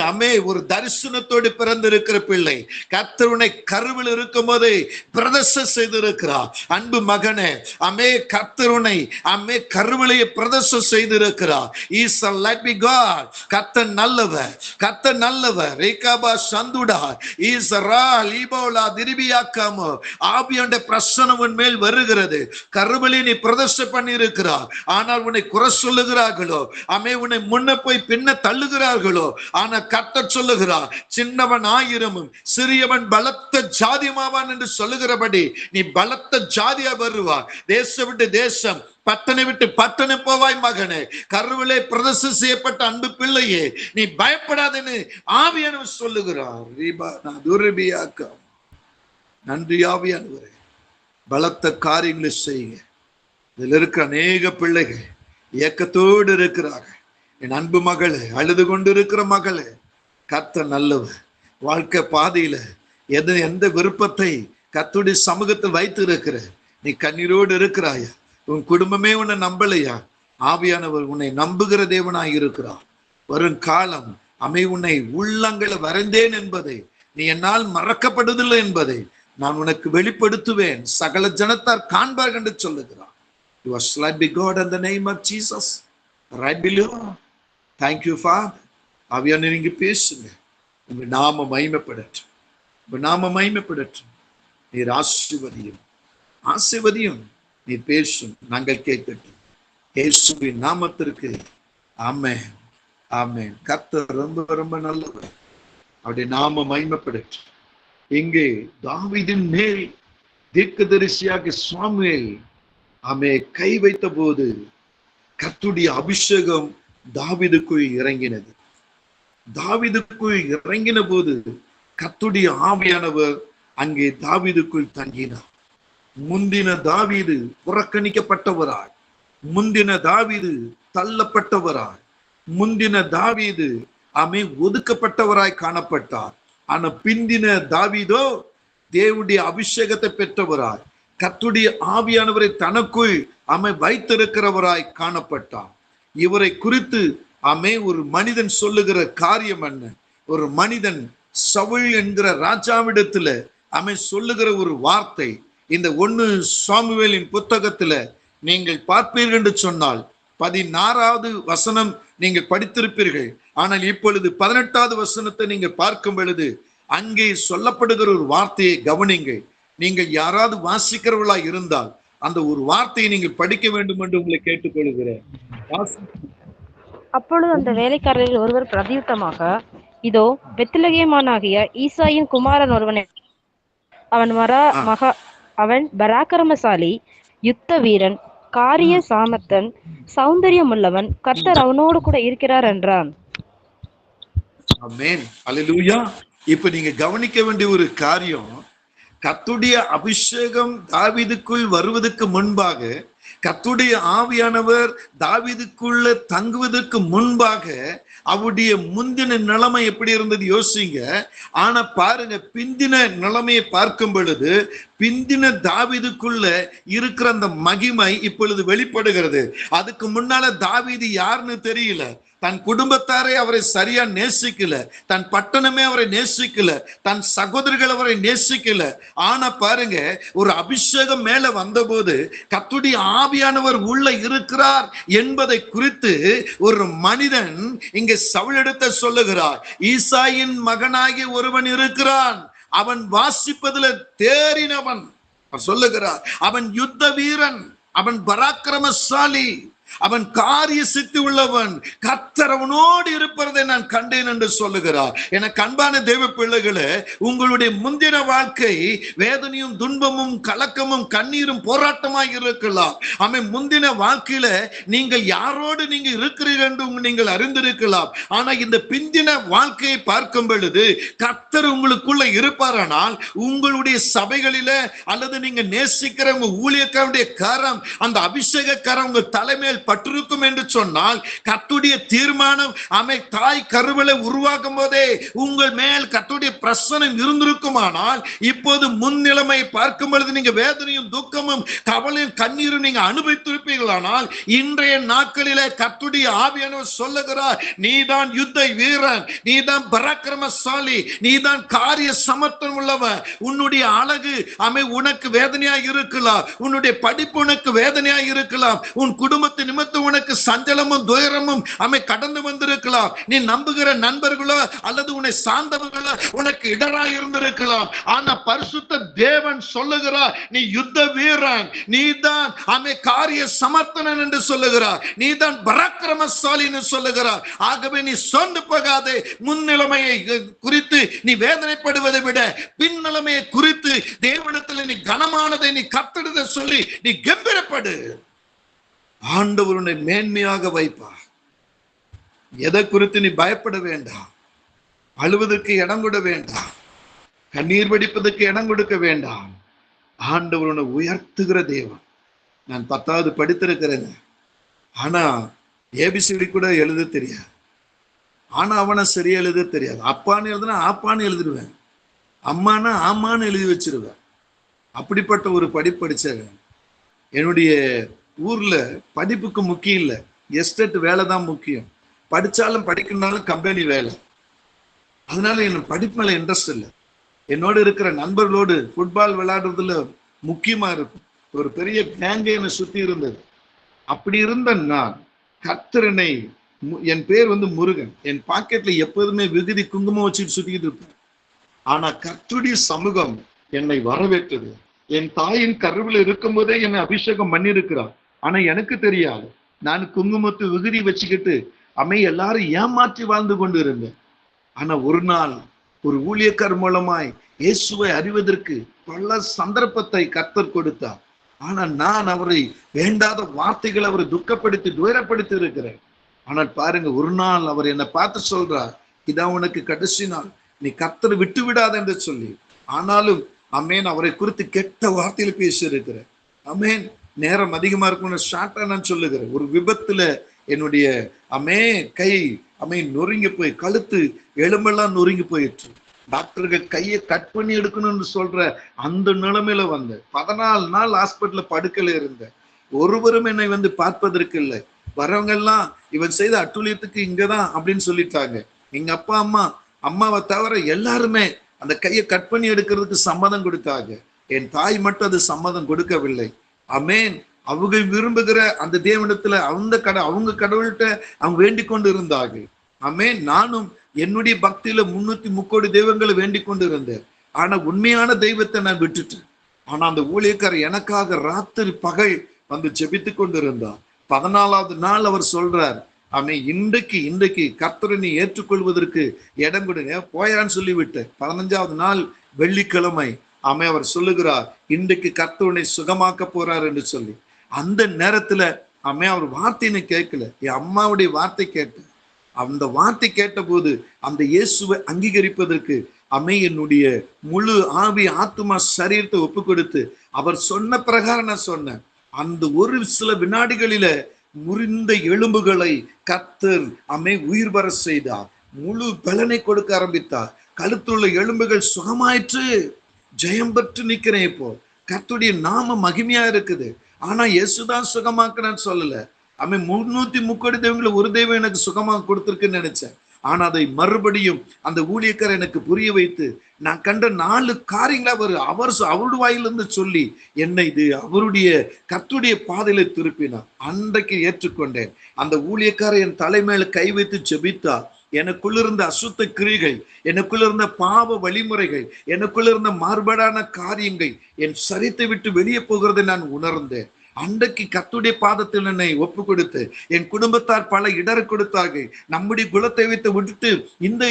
[SPEAKER 2] அமே ஒரு தரிசனத்தோடு பிறந்திருக்கிற பிள்ளை. கர்த்தர் உன்னை கருவில் இருக்கும் போதே பிரதர்ஷனம் செய்திருக்கிறார். அன்பு மகனே, அமே கர்த்தர் உன்னை கருவிலேயே பிரதர்ஷனம் செய்திருக்கிறார். கர்த்தர் நல்லவர், கர்த்தர் நல்லவர். ரேகாபா சந்துடா ஈசரா லீபோலா திரிபியாக்காமோ ஆவியோட பிரசன்னம் உன் மேல் வருகிறது. கருவலை நீ பிரதிஷ்டை பண்ணி இருக்கிறார். ஆனால் உன்னை குறை சொல்லுகிறார்களோ, உன்னை முன்ன போய் பின்ன தள்ளுகிறார்களோ, ஆனா கர்த்தர் சொல்லுகிறார், சின்னவன் 1000 சிறியவன் பலத்த ஜாதியாவான் என்று சொல்லுகிறபடி நீ பலத்த ஜாதியா வருவார். தேசம் விட்டு தேசம், பட்டணை விட்டு பட்டணம் போவாய் மகனே. கருவிலே பிரதிஷ்டை செய்யப்பட்ட அன்பு பிள்ளையே, நீ பயப்படாதேன்னு ஆவியானவர் சொல்லுகிறார். நன்றி ஆவியானவரே, பலத்த காரியங்களை செய்யுங்க. இதுல இருக்க அநேக பிள்ளைகள் ஏக்கத்தோடு இருக்கிறார்கள். என் அன்பு மகளே, அழுது கொண்டு இருக்கிற மகளே, கர்த்தர் நல்லவர். வாழ்க்கை பாதையில எந்த விருப்பத்தை கர்த்தருடைய சமூகத்தில் வைத்து இருக்கிற நீ கண்ணீரோடு இருக்கிறாயா? உன் குடும்பமே உன்னை நம்பலையா? ஆவியானவர் உன்னை நம்புகிற தேவனாய் இருக்கிறார். வரும் காலம் உன்னை உள்ளங்களை வரைந்தேன் என்பதை, நீ என்னால் மறக்கப்படுவதில்லை என்பதை நான் உனக்கு வெளிப்படுத்துவேன். சகல ஜனத்தார் காண்பார்கள் என்று சொல்லுகிறார். You are slain by God in the name of Jesus. Right below. Thank you, Father. ஆவியானவர் நீங்க பேசுங்க. உங்க நாம மகிமைப்படட்டும். உங்க நாம மகிமைப்படட்டும். நீர் ஆசீர்வதியும். நீ பேசும், நாங்கள் கேட்கட்டும். இயேசுவின் நாமத்திற்கு ஆமென், ஆமென். கர்த்தர் ரொம்ப ரொம்ப நல்லவர். அவருடைய நாம மகிமைப்படட்டும். இங்கே தாவீதின் மேல் தீர்க்கதரிசியாக சாமுவேல் கை வைத்த போது கர்த்தருடைய அபிஷேகம் தாவீதுக்குள் இறங்கினது. தாவீதுக்குள் இறங்கின போது கர்த்தருடைய ஆவியானவர் அங்கே தாவீதுக்குள் தங்கினார். முந்தின தாவீது புறக்கணிக்கப்பட்டவராய், முந்தின தாவீது தள்ளப்பட்டவராய், முந்தின தாவீது ஒதுக்கப்பட்டவராய் காணப்பட்டார். ஆனா பிந்தின தாவீதோ தேவனுடைய அபிஷேகத்தை பெற்றவராய், கர்த்தருடைய ஆவியானவரை தனக்குள் வைத்திருக்கிறவராய் காணப்பட்டார். இவரை குறித்து ஒரு மனிதன் சொல்லுகிற காரியம் என்ன? ஒரு மனிதன் சவுல் என்கிற ராஜாவிடத்துல சொல்லுகிற ஒரு வார்த்தை இந்த 1 சாமுவேலின் புத்தகத்துல நீங்கள் பார்ப்பீர்கள் என்று சொன்னால் 16வது வசனம் நீங்கள் படித்திருப்பீர்கள். ஆனால் இப்பொழுது 18வது வசனத்தை நீங்கள் பார்க்கும் பொழுது அங்கே சொல்லப்படுகிற ஒரு வார்த்தையை கவனிங்கள். நீங்கள் யாராவது வாசிக்கிறவர்களா இருந்தால் அந்த ஒரு வார்த்தையை நீங்கள் படிக்க வேண்டும் என்று உங்களை கேட்டுக்கொள்கிறேன்.
[SPEAKER 3] அப்பொழுது அந்த வேலைக்காரர்கள் ஒருவர் பிரதியுத்தமாக, இதோ பெத்லகேமானாகிய ஈசாயின் குமாரன் ஒருவன், அவன் பராக்கிரமசாலி, யுத்த வீரன், காரிய சாமர்த்தன், சௌந்தரியம் உள்ளவன், கர்த்தர் அவனோடு கூட இருக்கிறார் என்றான்.
[SPEAKER 2] ஆமென், அல்லேலூயா. இப்ப நீங்க கவனிக்க வேண்டிய ஒரு காரியம், கர்த்தருடைய அபிஷேகம் தாவீதுக்குள் வருவதற்கு முன்பாக, கர்த்தருடைய ஆவியானவர் தாவீதுக்குள்ள தங்குவதற்கு முன்பாக அவருடைய முந்தின நிலைமை எப்படி இருந்தது யோசிங்க. ஆனா பாருங்க, பிந்தின நிலைமையை பார்க்கும் பொழுது பிந்தின தாவீதுக்குள்ள இருக்கிற அந்த மகிமை இப்பொழுது வெளிப்படுகிறது. அதுக்கு முன்னால தாவீது யாருன்னு தெரியல, தன் குடும்பத்தாரை அவரை சரியா நேசிக்கல, தன் பட்டணமே அவரை நேசிக்கல, தன் சகோதரர்கள் அவரை நேசிக்கல. ஆனா பாருங்க, ஒரு அபிஷேகம் மேல வந்தபோது கர்த்தருடைய ஆவியானவர் உள்ள இருக்கிறார் என்பதை குறித்து ஒரு மனிதன் இங்கே சவுலிடத்தை சொல்லுகிறார். ஈசாயின் மகனாகிய ஒருவன் இருக்கிறான், அவன் வாசிப்பதில் தேறினவன். சொல்லுகிறார், அவன் யுத்த வீரன், அவன் பராக்கிரமசாலி, அவன் காரிய சித்தி உள்ளவன், கர்த்தர் அவனோடு இருப்பதை நான் கண்டேன் என்று சொல்லுகிறார். எனக்கு அன்பான தேவ பிள்ளைகளே, உங்களுடைய முந்தின வாழ்க்கை வேதனையும் துன்பமும் கலக்கமும் கண்ணீரும் போராட்டமாக இருக்கலாம். முந்தின வாழ்க்கையில நீங்கள் யாரோடு நீங்க இருக்கிறீர்கள் என்று நீங்கள் அறிந்திருக்கலாம். ஆனா இந்த பிந்தின வாழ்க்கையை பார்க்கும் பொழுது கர்த்தர் உங்களுக்குள்ள இருப்பாரானால், உங்களுடைய சபைகளில அல்லது நீங்க நேசிக்கிற உங்க ஊழியக்காரருடைய கரம், அந்த அபிஷேக கரம் உங்க தலைமையில் பட்டிருக்கும் என்று சொன்னால், கர்த்தருடைய தீர்மானம் தாய் கருவிலை உருவாக்கும் போதே உங்கள் மேல் கர்த்தருடைய பிரசன்னம் இருந்திருக்குமானால், இப்போது முன்னிலைமை பார்க்கும் பொழுது நீங்க வேதனையும் துக்கமும் கவலையும் கண்ணீரும் நீங்க அனுபவித்திருப்பீர்களானால், இன்றைய நாட்களிலே கர்த்தருடைய ஆவியானவர் சொல்லுகிறார், நீதான் யுத்த வீரன், நீதான் பராக்கிரமசாலி, நீதான் காரிய சமர்த்தம் உள்ளவன். உன்னுடைய அழகு உனக்கு வேதனையாக இருக்கலாம், உன்னுடைய படிப்பு உனக்கு வேதனையாக இருக்கலாம், உன் குடும்பத்தின் நிமித்தம் உனக்கு சஞ்சலமும் துயரமும் கடந்து வந்திருக்கலாம். நீ நம்புகிற நண்பர்களோ அல்லது உன்னை சார்ந்தவர்களோ உனக்கு இடராக இருந்திருக்கலாம். ஆனா பரிசுத்த தேவன் சொல்லுகிறார், நீ யுத்த வீரன், நீதான் காரிய சமர்த்தனன் என்று சொல்லுகிறார், நீதான் பராக்கிரமசாலி என்று சொல்லுகிறார். ஆகவே நீ சொந்து போகாதே. முன்னிலைமையை குறித்து நீ வேதனைப்படுவதை விட பின்னிலைமையை குறித்து தேவனிடத்தில் நீ கனமானதை நீ கத்தெடுத சொல்லி நீ கம்பீரப்படு. ஆண்டவர் உன்னை மேன்மையாக வைப்பார். எதை குறித்து நீ பயப்பட வேண்டாம். அழுவதற்கு இடம் கொட வேண்டாம். கண்ணீர் வடிப்பதற்கு இடம் கொடுக்க வேண்டாம். ஆண்டவர் உன்னை உயர்த்துகிற தேவன். நான் 10வது படித்திருக்கிறேங்க. ஆனா ஏபிசிடி கூட எழுத தெரியாது. ஆனா அவனை சரியா எழுத தெரியாது. அப்பான்னு எழுதுனா ஆப்பான்னு எழுதிடுவேன், அம்மானா ஆமான்னு எழுதி வச்சிருவேன். அப்படிப்பட்ட ஒரு படிச்சவன். என்னுடைய ஊர்ல படிப்புக்கு முக்கியம் இல்லை, எஸ்டேட் வேலை தான் முக்கியம். படிச்சாலும் படிக்கணும்னாலும் கம்பெனி வேலை. அதனால எனக்கு படிப்பு மேல இன்ட்ரெஸ்ட் இல்லை. என்னோட இருக்கிற நண்பர்களோடு ஃபுட்பால் விளையாடுறதுல முக்கியமா இருக்கும். ஒரு பெரிய கேங்கே என்னை சுத்தி இருந்தது. அப்படி இருந்த நான் கர்த்தரனை, என் பேர் முருகன், என் பாக்கெட்ல எப்போதுமே விகுதி குங்குமம் வச்சுட்டு சுத்திக்கிட்டு இருப்பேன். ஆனா கர்த்தருடைய சமூகம் என்னை வரவேற்றது. என் தாயின் கருவில் இருக்கும் போதே என்னை அபிஷேகம் பண்ணிருக்கிறார். ஆனா எனக்கு தெரியாது. நான் குங்குமத்து விகுதி வச்சுக்கிட்டு எல்லாரும் ஏமாற்றி வாழ்ந்து கொண்டு இருந்தேன். ஆனா ஒரு நாள் ஒரு ஊழியக்கார் மூலமாய் இயேசுவை அறிவதற்கு பல சந்தர்ப்பத்தை கர்த்தர் கொடுத்தார். ஆனா நான் அவரை வேண்டாத வார்த்தைகளை அவரை துக்கப்படுத்தி துயரப்படுத்தி இருக்கிறேன். ஆனால் பாருங்க, ஒரு நாள் அவர் என்னை பார்த்து சொல்றார், இதான் உனக்கு கடைசி நாள், நீ கர்த்தரை விட்டு விடாத என்று சொல்லி. ஆனாலும் அவரை குறித்து கெட்ட வார்த்தையில பேசி இருக்கிறேன். நேரம் அதிகமா இருக்கும்னு ஷார்ட்டா நான் சொல்லுகிறேன். ஒரு விபத்துல என்னுடைய கை நொறுங்கி போய், கழுத்து எலும்பெல்லாம் நொறுங்கி போயிற்று. டாக்டர்கள் கையை கட் பண்ணி எடுக்கணும்னு சொல்ற அந்த நிலைமையில வந்தேன். 14 நாள் ஹாஸ்பிட்டல்ல படுக்கல இருந்தேன். ஒருவரும் என்னை பார்ப்பதற்கு இல்லை. வரவங்க எல்லாம் இவன் செய்த அட்டுழியத்துக்கு இங்கதான் அப்படின்னு சொல்லிட்டாங்க. எங்க அப்பா அம்மாவை தவிர எல்லாருமே அந்த கையை கட் பண்ணி எடுக்கிறதுக்கு சம்மதம் கொடுத்தாங்க. என் தாய் மட்டும் அது சம்மதம் கொடுக்கவில்லை. அவங்க விரும்புகிற அந்த தேவனிடத்துல அவங்க கடவுள்கிட்ட அவங்க வேண்டிக் கொண்டு இருந்தாங்க. நானும் என்னுடைய பக்தியில 303 கோடி தெய்வங்களை வேண்டிக் கொண்டு இருந்தேன். ஆனா உண்மையான தெய்வத்தை நான் விட்டுட்டேன். ஆனா அந்த ஊழியக்காரர் எனக்காக ராத்திரி பகல் ஜெபித்து கொண்டு இருந்தார். 14வது நாள் அவர் சொல்றார், இன்றைக்கு கர்த்தரை நீ ஏற்றுக்கொள்வதற்கு இடம் கொடுங்க போயான்னு சொல்லிவிட்டேன். 15வது நாள் வெள்ளிக்கிழமை அவர் சொல்லுகிறார், இன்றைக்கு கர்த்தரை சுகமாக்க போறார் என்று சொல்லி. அந்த நேரத்துல அவர் வார்த்தையை கேட்கல, என் அம்மாவுடைய வார்த்தை கேட்டு, அந்த வார்த்தை கேட்ட போது அந்த இயேசுவை அங்கீகரிப்பதற்கு என்னுடைய முழு ஆவி ஆத்துமா சரீரத்தை ஒப்பு கொடுத்து அவர் சொன்ன பிரகாரம் நான் சொன்னேன். அந்த ஒரு சில வினாடிகளில முறிந்த எலும்புகளை கர்த்தர் உயிர் வர செய்தார். முழு பலனை கொடுக்க ஆரம்பித்தார். கழுத்துள்ள எலும்புகள் சுகமாயிற்று. ஜெயம் பெற்று நிக்கிறேன். இப்போ கர்த்தருடைய நாம மகிமையா இருக்குது. ஆனா இயேசுதான் சுகமாக்குன்னு சொல்லல. 303 கோடி தெய்வங்களை ஒரு தெய்வம் எனக்கு சுகமா கொடுத்திருக்குன்னு நினைச்சேன். ஆனா அதை மறுபடியும் அந்த ஊழியக்காரர் எனக்கு புரிய வைத்து, நான் கண்ட 4 காரியங்களை அவருடைய வாயிலிருந்து சொல்லி என்னை இது அவருடைய கர்த்தருடைய பாதையில திருப்பினார். அன்றைக்கு ஏற்றுக்கொண்டேன். அந்த ஊழியக்காரர் என் தலைமையில கை வைத்து ஜெபித்தார். எனக்குள்ள இருந்த அசுத்த கிரிகள், எனக்குள்ள இருந்த பாவ வழிமுறைகள், எனக்குள்ள இருந்த மாறுபாடான காரியங்கள் என் சரீரத்தை விட்டு வெளியே போகிறதை நான் உணர்ந்தேன். அன்றைக்கு கர்த்தருடைய பாதத்தில் என்னை ஒப்பு கொடுத்து, என் குடும்பத்தார் பல இடர் கொடுத்தார்கள். நம்முடைய குலத்தை வைத்து விட்டுட்டு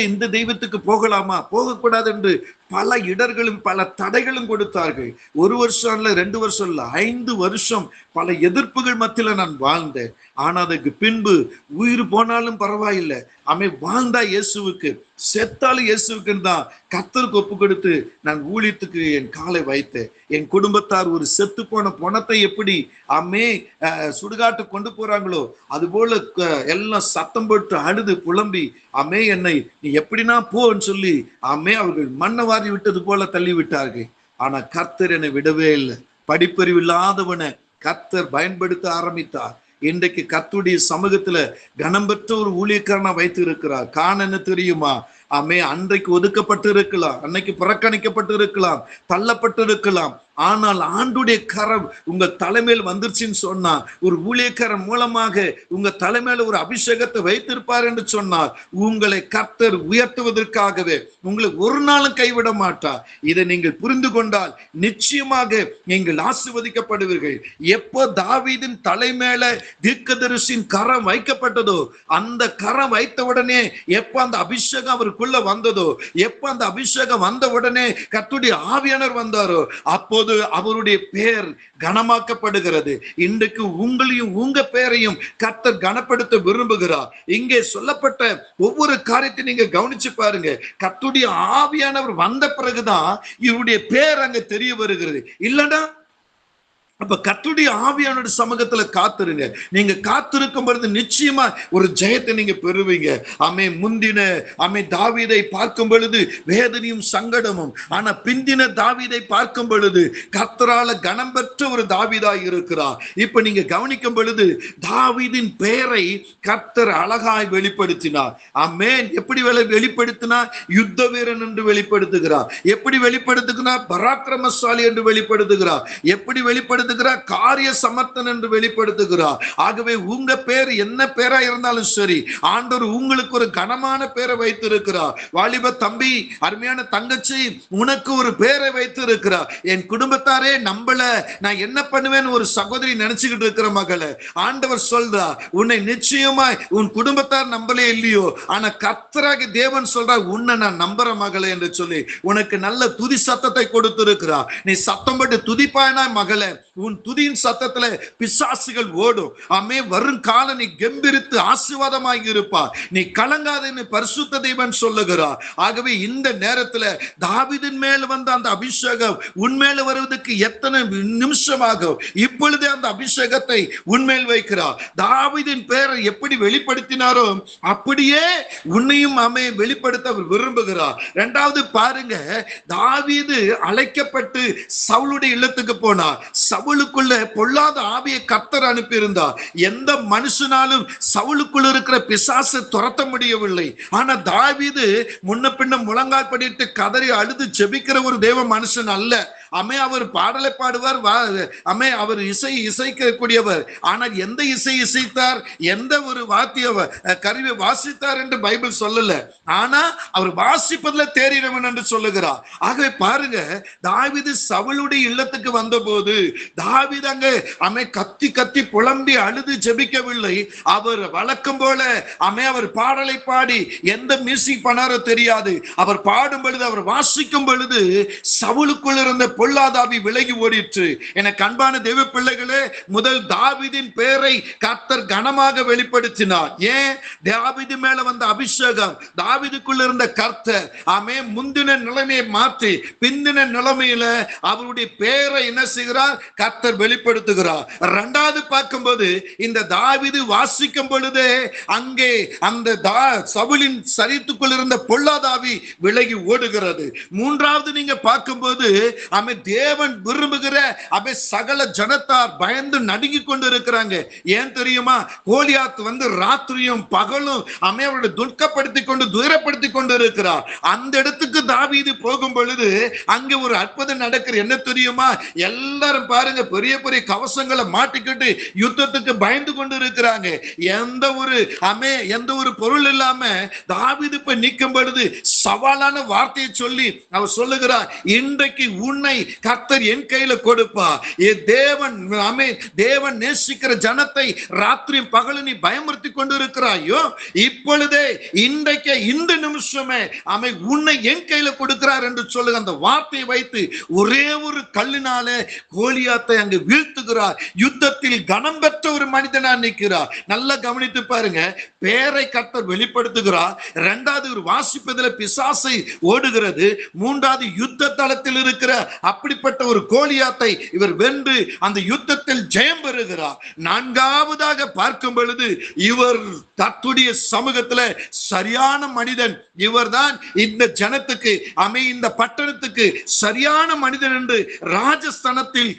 [SPEAKER 2] இந்த தெய்வத்துக்கு போகலாமா போகக்கூடாது என்று பல இடர்களும் பல தடைகளும் கொடுத்தார்கள். 1 வருஷம் இல்ல, 2 வருஷம் இல்ல, 5 வருஷம் பல எதிர்ப்புகள் மத்தியில நான் வாழ்ந்தேன். ஆனா அதுக்கு பின்பு உயிர் போனாலும் பரவாயில்லை, வாழ்ந்தா இயேசுவுக்கு, செத்தாலும் இயேசுவுக்குன்னு தான் கர்த்தருக்கு ஒப்பு கொடுத்து நான் ஊழியத்துக்கு என் காலை வைத்தேன். என் குடும்பத்தார் ஒரு செத்து போன பணத்தை எப்படி சுடுகாட்டு கொண்டு போறாங்களோ அது போல எல்லாம் சத்தம் போட்டு அழுது புலம்பி என்னை நீ எப்படின்னா போன்னு சொல்லி அவர்கள் மண்ணை வாரி விட்டது போல தள்ளி விட்டார்கள். ஆனா கர்த்தர் என்னை விடவே இல்லை. படிப்பறிவு இல்லாதவனை கர்த்தர் பயன்படுத்த ஆரம்பித்தார். இன்றைக்கு கர்த்தருடைய சமூகத்துல கனம் பெற்ற ஒரு ஊழியக்காரனா வைத்து இருக்கிறார். காரணம் என்ன தெரியுமா? அன்றைக்கு ஒதுக்கப்பட்டு இருக்கலாம், அன்னைக்கு புறக்கணிக்கப்பட்டு இருக்கலாம், தள்ளப்பட்டு இருக்கலாம். ஆனால் ஆண்டுடைய கரம் உங்க தலைமையில் வந்துருச்சுன்னு சொன்னா, ஒரு ஊழியக்காரன் மூலமாக உங்க தலைமையில ஒரு அபிஷேகத்தை வைத்திருப்பார் என்று சொன்னார், உங்களை கர்த்தர் உயர்த்துவதற்காகவே உங்களை ஒரு நாளும் கைவிட மாட்டார். இதை நீங்கள் புரிந்து கொண்டால் நிச்சயமாக நீங்கள் ஆசீர்வதிக்கப்படுவீர்கள். எப்போ தாவீதின் தலைமையில தீர்க்கதரிசியின் கரம் வைக்கப்பட்டதோ, அந்த கரம் வைத்த உடனே எப்ப அந்த அபிஷேகம் அவருக்குள்ள வந்ததோ, எப்ப அந்த அபிஷேகம் வந்த உடனே கர்த்தருடைய ஆவியானவர் வந்தாரோ, அப்போது அவருடைய பெயர் கனமாக்கப்படுகிறது. இன்றைக்கு உங்களையும் உங்க பெயரையும் கர்த்தர் கனப்படுத்த விரும்புகிறார். இங்கே சொல்லப்பட்ட ஒவ்வொரு காரியத்தை நீங்க கவனிச்சு பாருங்க. கர்த்தருடைய ஆவியானவர் வந்த பிறகுதான் இவருடைய பெயர் அங்க தெரிய வருகிறது. இல்லைன்னா அப்ப கர்த்தருடைய ஆவியானோட சமூகத்துல காத்திருங்க. நீங்க காத்திருக்கும் பொழுது நிச்சயமா ஒரு ஜெயத்தை நீங்க பெறுவீங்க. முந்தின தாவீதை பார்க்கும் பொழுது வேதனையும் சங்கடமும், ஆனா பிந்தின தாவீதை பார்க்கும் பொழுது கர்த்தரால கனம் பெற்ற ஒரு தாவீதாய் இருக்கிறார். இப்ப நீங்க கவனிக்கும் பொழுது தாவீதின் பெயரை கர்த்தர் அழகாய் வெளிப்படுத்தினார். எப்படி வெளிப்படுத்தினார்? யுத்த வீரன் என்று வெளிப்படுத்துகிறார். எப்படி வெளிப்படுத்துகிறார்? பராக்கிரமசாலி என்று வெளிப்படுத்துகிறார். எப்படி வெளிப்படுத்த காரிய சமர்த்தன் என்று வெளிப்படுத்துகிறார். ஆகவே உங்க பேர் என்ன பேரா இருந்தாலும் சரி, ஆண்டவர் உங்களுக்கு ஒரு கனமான பேரை வைத்திருக்கிறார். வாலிப தம்பி, அருமையான தங்கச்சி, உனக்கு ஒரு பேரை வைத்திருக்கிறார். என் குடும்பத்தாரே நம்பல, நான் என்ன பண்ணுவேன் ஒரு சகோதரி நினைச்சுக்கிட்டு இருக்கிற மகளே, ஆண்டவர் சொல்றார், உன்னை நிச்சயமாய் உன் குடும்பத்தார் நம்பலே இல்லையோ, ஆனா கர்த்தராகிய தேவன் சொல்றார், உன்னை நான் நம்புற மகளே என்று சொல்லி உனக்கு நல்ல துதி சத்தத்தை கொடுத்திருக்கிறார். நீ சத்தம் போட்டு துதிப்பாயனா மகளே, உன் துதியின் சத்தத்துல பிசாசுகள் ஓடும். வரும் கால நீ கெம்பீரித்து ஆசீர்வாதமாக இருப்பார். நீ கலங்காதன்னு பரிசுத்த தேவன் சொல்லுகிறார். ஆகவே இந்த நேரத்துல தாவீதின் மேல் வந்த அந்த அபிஷேகம் உன்மேல வருவதற்கு எத்தனை நிமிஷமாகும்? இப்பொழுதே அந்த அபிஷேகத்தை உன்மேல் வைக்கிறார். தாவீதின் பெயரை எப்படி வெளிப்படுத்தினாரோ அப்படியே உன்னையும் வெளிப்படுத்த அவர் விரும்புகிறார். இரண்டாவது பாருங்க, தாவீது அழைக்கப்பட்டு சவுலுடைய இல்லத்துக்கு போனார். சவுலுக்குள்ள பொல்லாத ஆவியை கர்த்தர் அனுப்பி இருந்தார். எந்த மனுஷனாலும் சவுலுக்குள்ள இருக்கிற பிசாசை துரத்த முடியவில்லை. ஆனா தாவீது முன்ன பின்ன முழங்கால் படிட்டு கதறி அழுது ஜெபிக்கிற ஒரு தேவ மனுஷன் அல்ல. அவர் பாடலை பாடுவார், அவர் இசைக்கக்கூடியவர். ஆனால் எந்த இசை இசைத்தார், எந்த ஒரு வாத்திய கருவி வாசித்தார் என்று பைபிள் சொல்லல. ஆனா அவர் வாசிப்பதுல தேறினவன் என்று சொல்லுகிறார். ஆகவே பாருங்க, தாவீது சவுலுடைய இல்லத்துக்கு வந்த போது தாவீது அங்கே கத்தி கத்தி புலம்பி அழுது ஜெபிக்கவில்லை. அவர் வழக்கம் போல அவர் பாடலை பாடி எந்த மியூசிக் பண்ணாரோ தெரியாது. அவர் பாடும் பொழுது, அவர் வாசிக்கும் பொழுது சவுலுக்குள் இருந்த பொல்லாதாவி விலகி ஓடிற்று. எனக்கு அன்பான தேவ பிள்ளைகளே, முதல் தாவீதின் பெயரை கர்த்தர் கனமாக வெளிப்படுத்தினார். ஏன்? தாவீது மேல வந்த அபிஷேகம், தாவீதுக்குள்ள இருந்த கர்த்தர் முந்தின நிலைமையை மாற்றி பிந்தின நிலைமையில அவருடைய பெயரை என்ன செய்கிறார்? கர்த்தர் வெளிப்படுத்துகிறார். இரண்டாவது பார்க்கும்போது இந்த தாவீது வாசிக்கும் பொழுதே அங்கே அந்த சவுலின் சரீரத்துக்குள் இருந்த பொல்லாதாவி விலகி ஓடுகிறது. மூன்றாவது நீங்க பார்க்கும்போது தேவன் விரும்புகிற சகல ஜனத்தார் பயந்து நடுங்கி கொண்டு இருக்கிறாங்க. ஏன் தெரியுமா? கோலியாத் வந்து ராத்திரியும் பகலும் அவருடைய துக்கப்படுத்தி கொண்டு துயரப்படுத்தி கொண்டு இருக்கிறார். அந்த இடத்துக்கு தாவீது போகும் பொழுது அங்கே ஒரு அற்புதம் நடக்கிற. என்ன தெரியுமா? எல்லாரும் பாருங்க, பெரிய பெரிய கவசங்களை மாட்டிக்கிட்டு யுத்தத்துக்கு பயந்து கொண்டு இருக்கிறாங்க. எந்த ஒரு பொருள் இல்லாம தாவீது போய் நிற்கும் பொழுது சவாலான வார்த்தையை சொல்லி அவர் சொல்லுகிறார், இன்றைக்கு உன்னை கர்த்தர் என் கையில கொடுப்பா. தேவன் நேசிக்கிற ஜனத்தை ராத்திரி பகலும் நீ பயமுறுத்தி கொண்டு இருக்கிறாயோ, இப்பொழுதே இன்றைக்கு இந்த நிமிஷமே உன்னை என் கையில கொடுக்கிறார் என்று சொல்லுங்க. அந்த வார்த்தையை வைத்து ஒரே ஒரு கல்லினாலே கோலியாத்தை அங்கு வீழ்த்துகிறார். யுத்தத்தில் கனம் பெற்ற ஒரு மனிதனா நிற்கிறார். நல்லா கவனித்து பாருங்க, பேரை கர்த்தர் வெளிப்படுத்துகிறார். இரண்டாவது ஒரு வாசிப்பதில் பிசாசை ஓடுகிறது. மூன்றாவது யுத்த தளத்தில் இருக்கிற அப்படிப்பட்ட ஒரு கோலியாத்தை இவர் வென்று அந்த யுத்தத்தில் ஜெயம் பெறுகிறார். நான்காவதாக பார்க்கும் பொழுது இவர் கர்த்தருடைய சமூகத்துல சரியான மனிதன். இவர்தான் இந்த ஜனத்துக்கு இந்த பட்டணத்துக்கு சரியான மனிதன் என்று ராஜஸ்தானத்தில்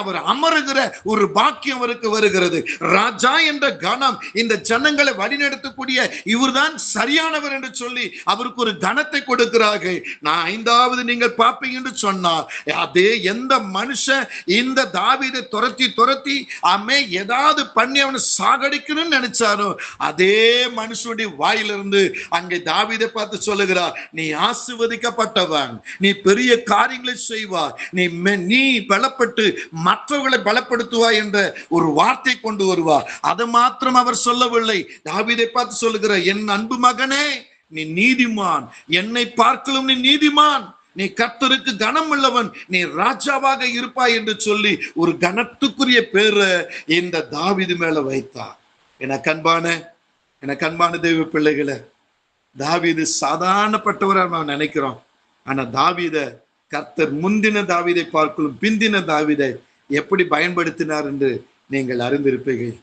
[SPEAKER 2] அவர் அமருகிற ஒரு பாக்கியம் அவருக்கு வருகிறது. ராஜா என்ற கணம் இந்த ஜனங்களை வழிநடத்தக்கூடிய இவர்தான் சரியானவர் என்று சொல்லி அவருக்கு ஒரு கணத்தை கொடுக்கிறார்கள். நான் ஐந்தாவது நீங்கள் பார்ப்பீங்க என்று சொன்னார், அதே எந்த மனுஷன் இந்த தாவீதை துரத்தி ஏதாவது பண்ணி அவனை சாகடிக்கணும்னு நினைச்சாரோ அதே மனுஷனுடைய வாயிலிருந்து அங்கே தாவீதை பார்த்து சொல்லுகிறார், நீ ஆசீர்வதிக்கப்பட்டவன், நீ பெரிய காரியங்களை செய்வாய், நீ பலப்பட்டு மற்றவர்களை பலப்படுத்துவாய் என்ற ஒரு வார்த்தை கொண்டு வருவார். அது மாத்திரம் அவர் சொல்லவில்லை, தாவீதை பார்த்து சொல்லுகிறார், என் அன்பு மகனே நீ நீதிமான், என்னை பார்க்கலும் நீ நீதிமான், நீ கர்த்தருக்கு கனம் உள்ளவன், நீ ராஜாவாக இருப்பாய் என்று சொல்லி ஒரு கனத்துக்குரிய பேரை இந்த தாவீது மேல வைத்தார். எனக்கு அன்பான தெய்வ பிள்ளைகளை, தாவீது சாதாரணப்பட்டவராக நாம் நினைக்கிறோம். ஆனா தாவீத கர்த்தர் முந்தின தாவீதை பார்க்கலும் பிந்தின தாவீதை எப்படி பயன்படுத்தினார் என்று நீங்கள் அறிந்திருப்பீர்கள்.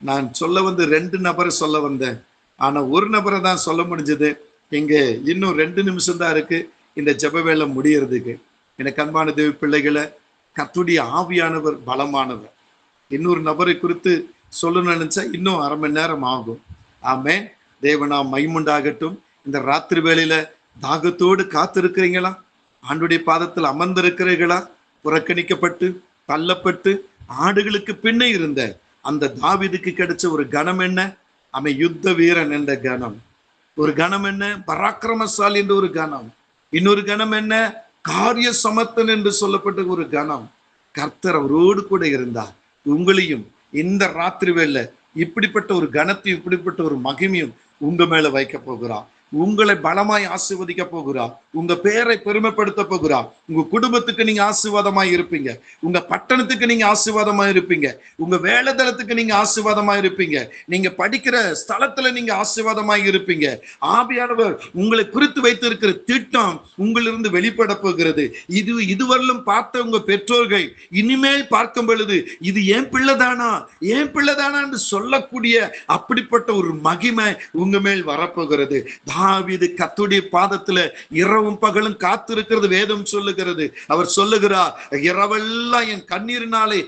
[SPEAKER 2] நான் சொல்ல வந்து 2 நபரை சொல்ல வந்தேன், ஆனா ஒரு நபரை தான் சொல்ல முடிஞ்சது. இங்க இன்னும் 2 நிமிஷம் தான் இருக்கு இந்த ஜெப வேளை முடியறதுக்கு. எனக்கு அன்பான தேவ பிள்ளைகளை, கர்த்தருடைய ஆவியானவர் பலமானவர். இன்னொரு நபரை குறித்து சொல்லணும்னு நினைச்சா இன்னும் அரை மணி நேரம் ஆகும். ஆமென். தேவனாம் மைமுண்டாகட்டும். இந்த ராத்திரி வேளையில தாகத்தோடு காத்திருக்கிறீங்களா? ஆண்டுடைய பாதத்தில் அமர்ந்திருக்கிறீர்களா? புறக்கணிக்கப்பட்டு தள்ளப்பட்டு ஆடுகளுக்கு பின்னே இருந்த அந்த தாவீதுக்கு கிடைச்ச ஒரு கணம் என்ன? யுத்த வீரன் என்ற கணம். ஒரு கணம் என்ன? பராக்கிரமசாலி என்ற ஒரு கணம். இன்னொரு கணம் என்ன? காரிய சமர்த்தன் என்று சொல்லப்பட்ட ஒரு கணம். கர்த்தர் அவரோடு கூட இருந்தார். உங்களையும் இந்த ராத்திரி வேளை இப்படிப்பட்ட ஒரு கணத்தையும் இப்படிப்பட்ட ஒரு மகிமையும் உங்க மேல வைக்க போகிறார். உங்களை பலமாய் ஆசீர்வதிக்க போகிறார். உங்க பேரை பெருமைப்படுத்த போகிறார். உங்க குடும்பத்துக்கு நீங்க ஆசீர்வாதமாய் இருப்பீங்க. உங்க பட்டணத்துக்கு நீங்க ஆசீர்வாதமாய் இருப்பீங்க. உங்க வேலைதளத்துக்கு நீங்க ஆசீர்வாதமாய் இருப்பீங்க. நீங்க படிக்கிற ஸ்தலத்துல நீங்க ஆசீர்வாதமாய் இருப்பீங்க. ஆவியானவர் உங்களை குறித்து வைத்திருக்கிற திட்டம் உங்களிலிருந்து வெளிப்பட போகிறது. இதுவரையிலும் பார்த்த உங்க பெற்றோர்கள் இனிமேல் பார்க்கும் பொழுது இது ஏன் பிள்ளைதானா என்று சொல்லக்கூடிய அப்படிப்பட்ட ஒரு மகிமை உங்க மேல் வரப்போகிறது. தாவீது கர்த்தருடைய பாதத்துல இரவும் பகலும் காத்திருக்கிறது வேதம் சொல்லுகிறது. அவர் சொல்லுகிறார், இரவெல்லாம் என் கண்ணீரினாலே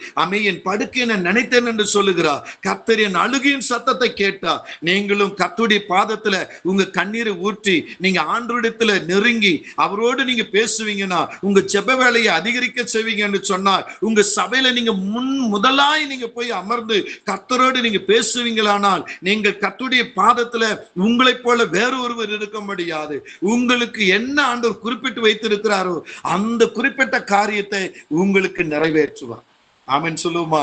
[SPEAKER 2] என் படுக்கையை நினைத்தேன் என்று சொல்லுகிறார். கர்த்தர் என் அழுகையின் சத்தத்தை கேட்டா. நீங்களும் கர்த்தருடைய பாதத்துல உங்க கண்ணீரை ஊற்றி நீங்க ஆண்டவரிடத்துல நெருங்கி அவரோடு நீங்க பேசுவீங்கன்னா உங்க ஜெப வேலையை அதிகரிக்க செய்வீங்க என்று சொன்னார். உங்க சபையில நீங்க முதலாய் நீங்க போய் அமர்ந்து கர்த்தரோடு நீங்க பேசுவீங்களானால் நீங்கள் கர்த்தருடைய பாதத்துல உங்களை போல வேறொருவர் இருக்க முடியாது. உங்களுக்கு என்ன ஆண்டவர் குறிப்பிட்டு வைத்திருக்கிறாரோ அந்த குறிப்பிட்ட காரியத்தை உங்களுக்கு நிறைவேற்றுவார். ஆமென் சொல்லுமா?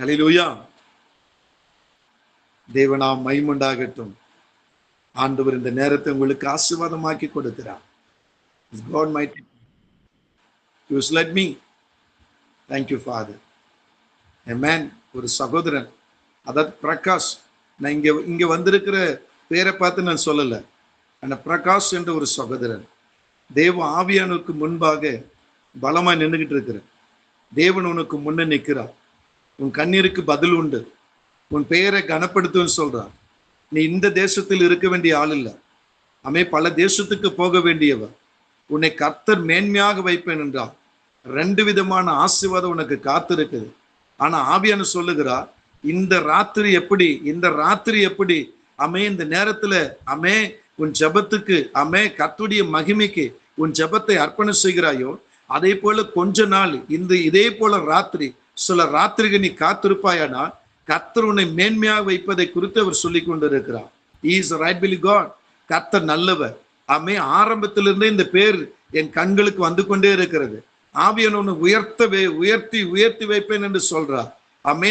[SPEAKER 2] அல்லேலூயா. தேவனாம் மைமுண்டாகட்டும். ஆண்டவர் இந்த நேரத்தை உங்களுக்கு ஆசீர்வாதமாக்கி கொடுக்கிறார். God mighty. You led me. Thank you, Father. Amen. ஒரு சகோதரன், அதாவது பிரகாஷ், நான் இங்க வந்திருக்கிற பேரை பார்த்து நான் சொல்லல. ஆனா பிரகாஷ் என்ற ஒரு சகோதரன் தேவ ஆவியானுக்கு முன்பாக பலமா நின்றுகிட்டு இருக்கிற தேவன் உனக்கு முன்ன நிற்கிறார். உன் கண்ணீருக்கு பதில் உண்டு. உன் பெயரை கனப்படுத்துன்னு சொல்றார். நீ இந்த தேசத்தில் இருக்க வேண்டிய ஆள் இல்லை. பல தேசத்துக்கு போக வேண்டியவர். உன்னை கர்த்தர் மேன்மையாக வைப்பேன் என்றார். 2 விதமான ஆசீர்வாதம் உனக்கு காத்திருக்குது. ஆனா ஆவியானு சொல்லுகிறார், இந்த ராத்திரி எப்படி இந்த நேரத்துல உன் ஜெபத்துக்கு கர்த்தருடைய மகிமைக்கு உன் ஜெபத்தை அர்ப்பணம் செய்கிறாயோ அதே போல கொஞ்ச நாள் இதே போல ராத்திரி சில ராத்திரிக்கு நீ காத்திருப்பாயானா கர்த்தர் உன்னை மேன்மையாக வைப்பதை குறித்து அவர் சொல்லி கொண்டிருக்கிறார். He is rightfully God. கர்த்தர் நல்லவர். ஆரம்பத்திலிருந்தே இந்த பேர் என் கண்களுக்கு வந்து கொண்டே இருக்கிறது. ஆவியானவர் உன்னை உயர்த்தி வைப்பேன் என்று சொல்றார்.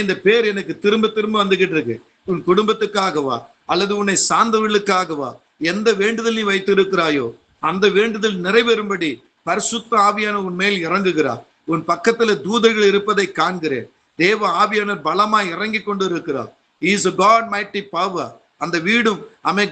[SPEAKER 2] இந்த பேர் எனக்கு திரும்ப வந்துகிட்டு இருக்கு. உன் குடும்பத்துக்காகவா அல்லது உன்னை சார்ந்தவர்களுக்காகவா எந்த வேண்டுதல் நீ வைத்து இருக்கிறாயோ அந்த வேண்டுதல் நிறைவேறும்படி பரிசுத்த ஆவியான உன் மேல் இறங்குகிறார். உன் பக்கத்துல தூதர்கள் இருப்பதை காண்கிறேன். தேவ ஆவியானவர் பலமாய் இறங்கி கொண்டு இருக்கிறார். He is a God mighty power. அந்த வீடும்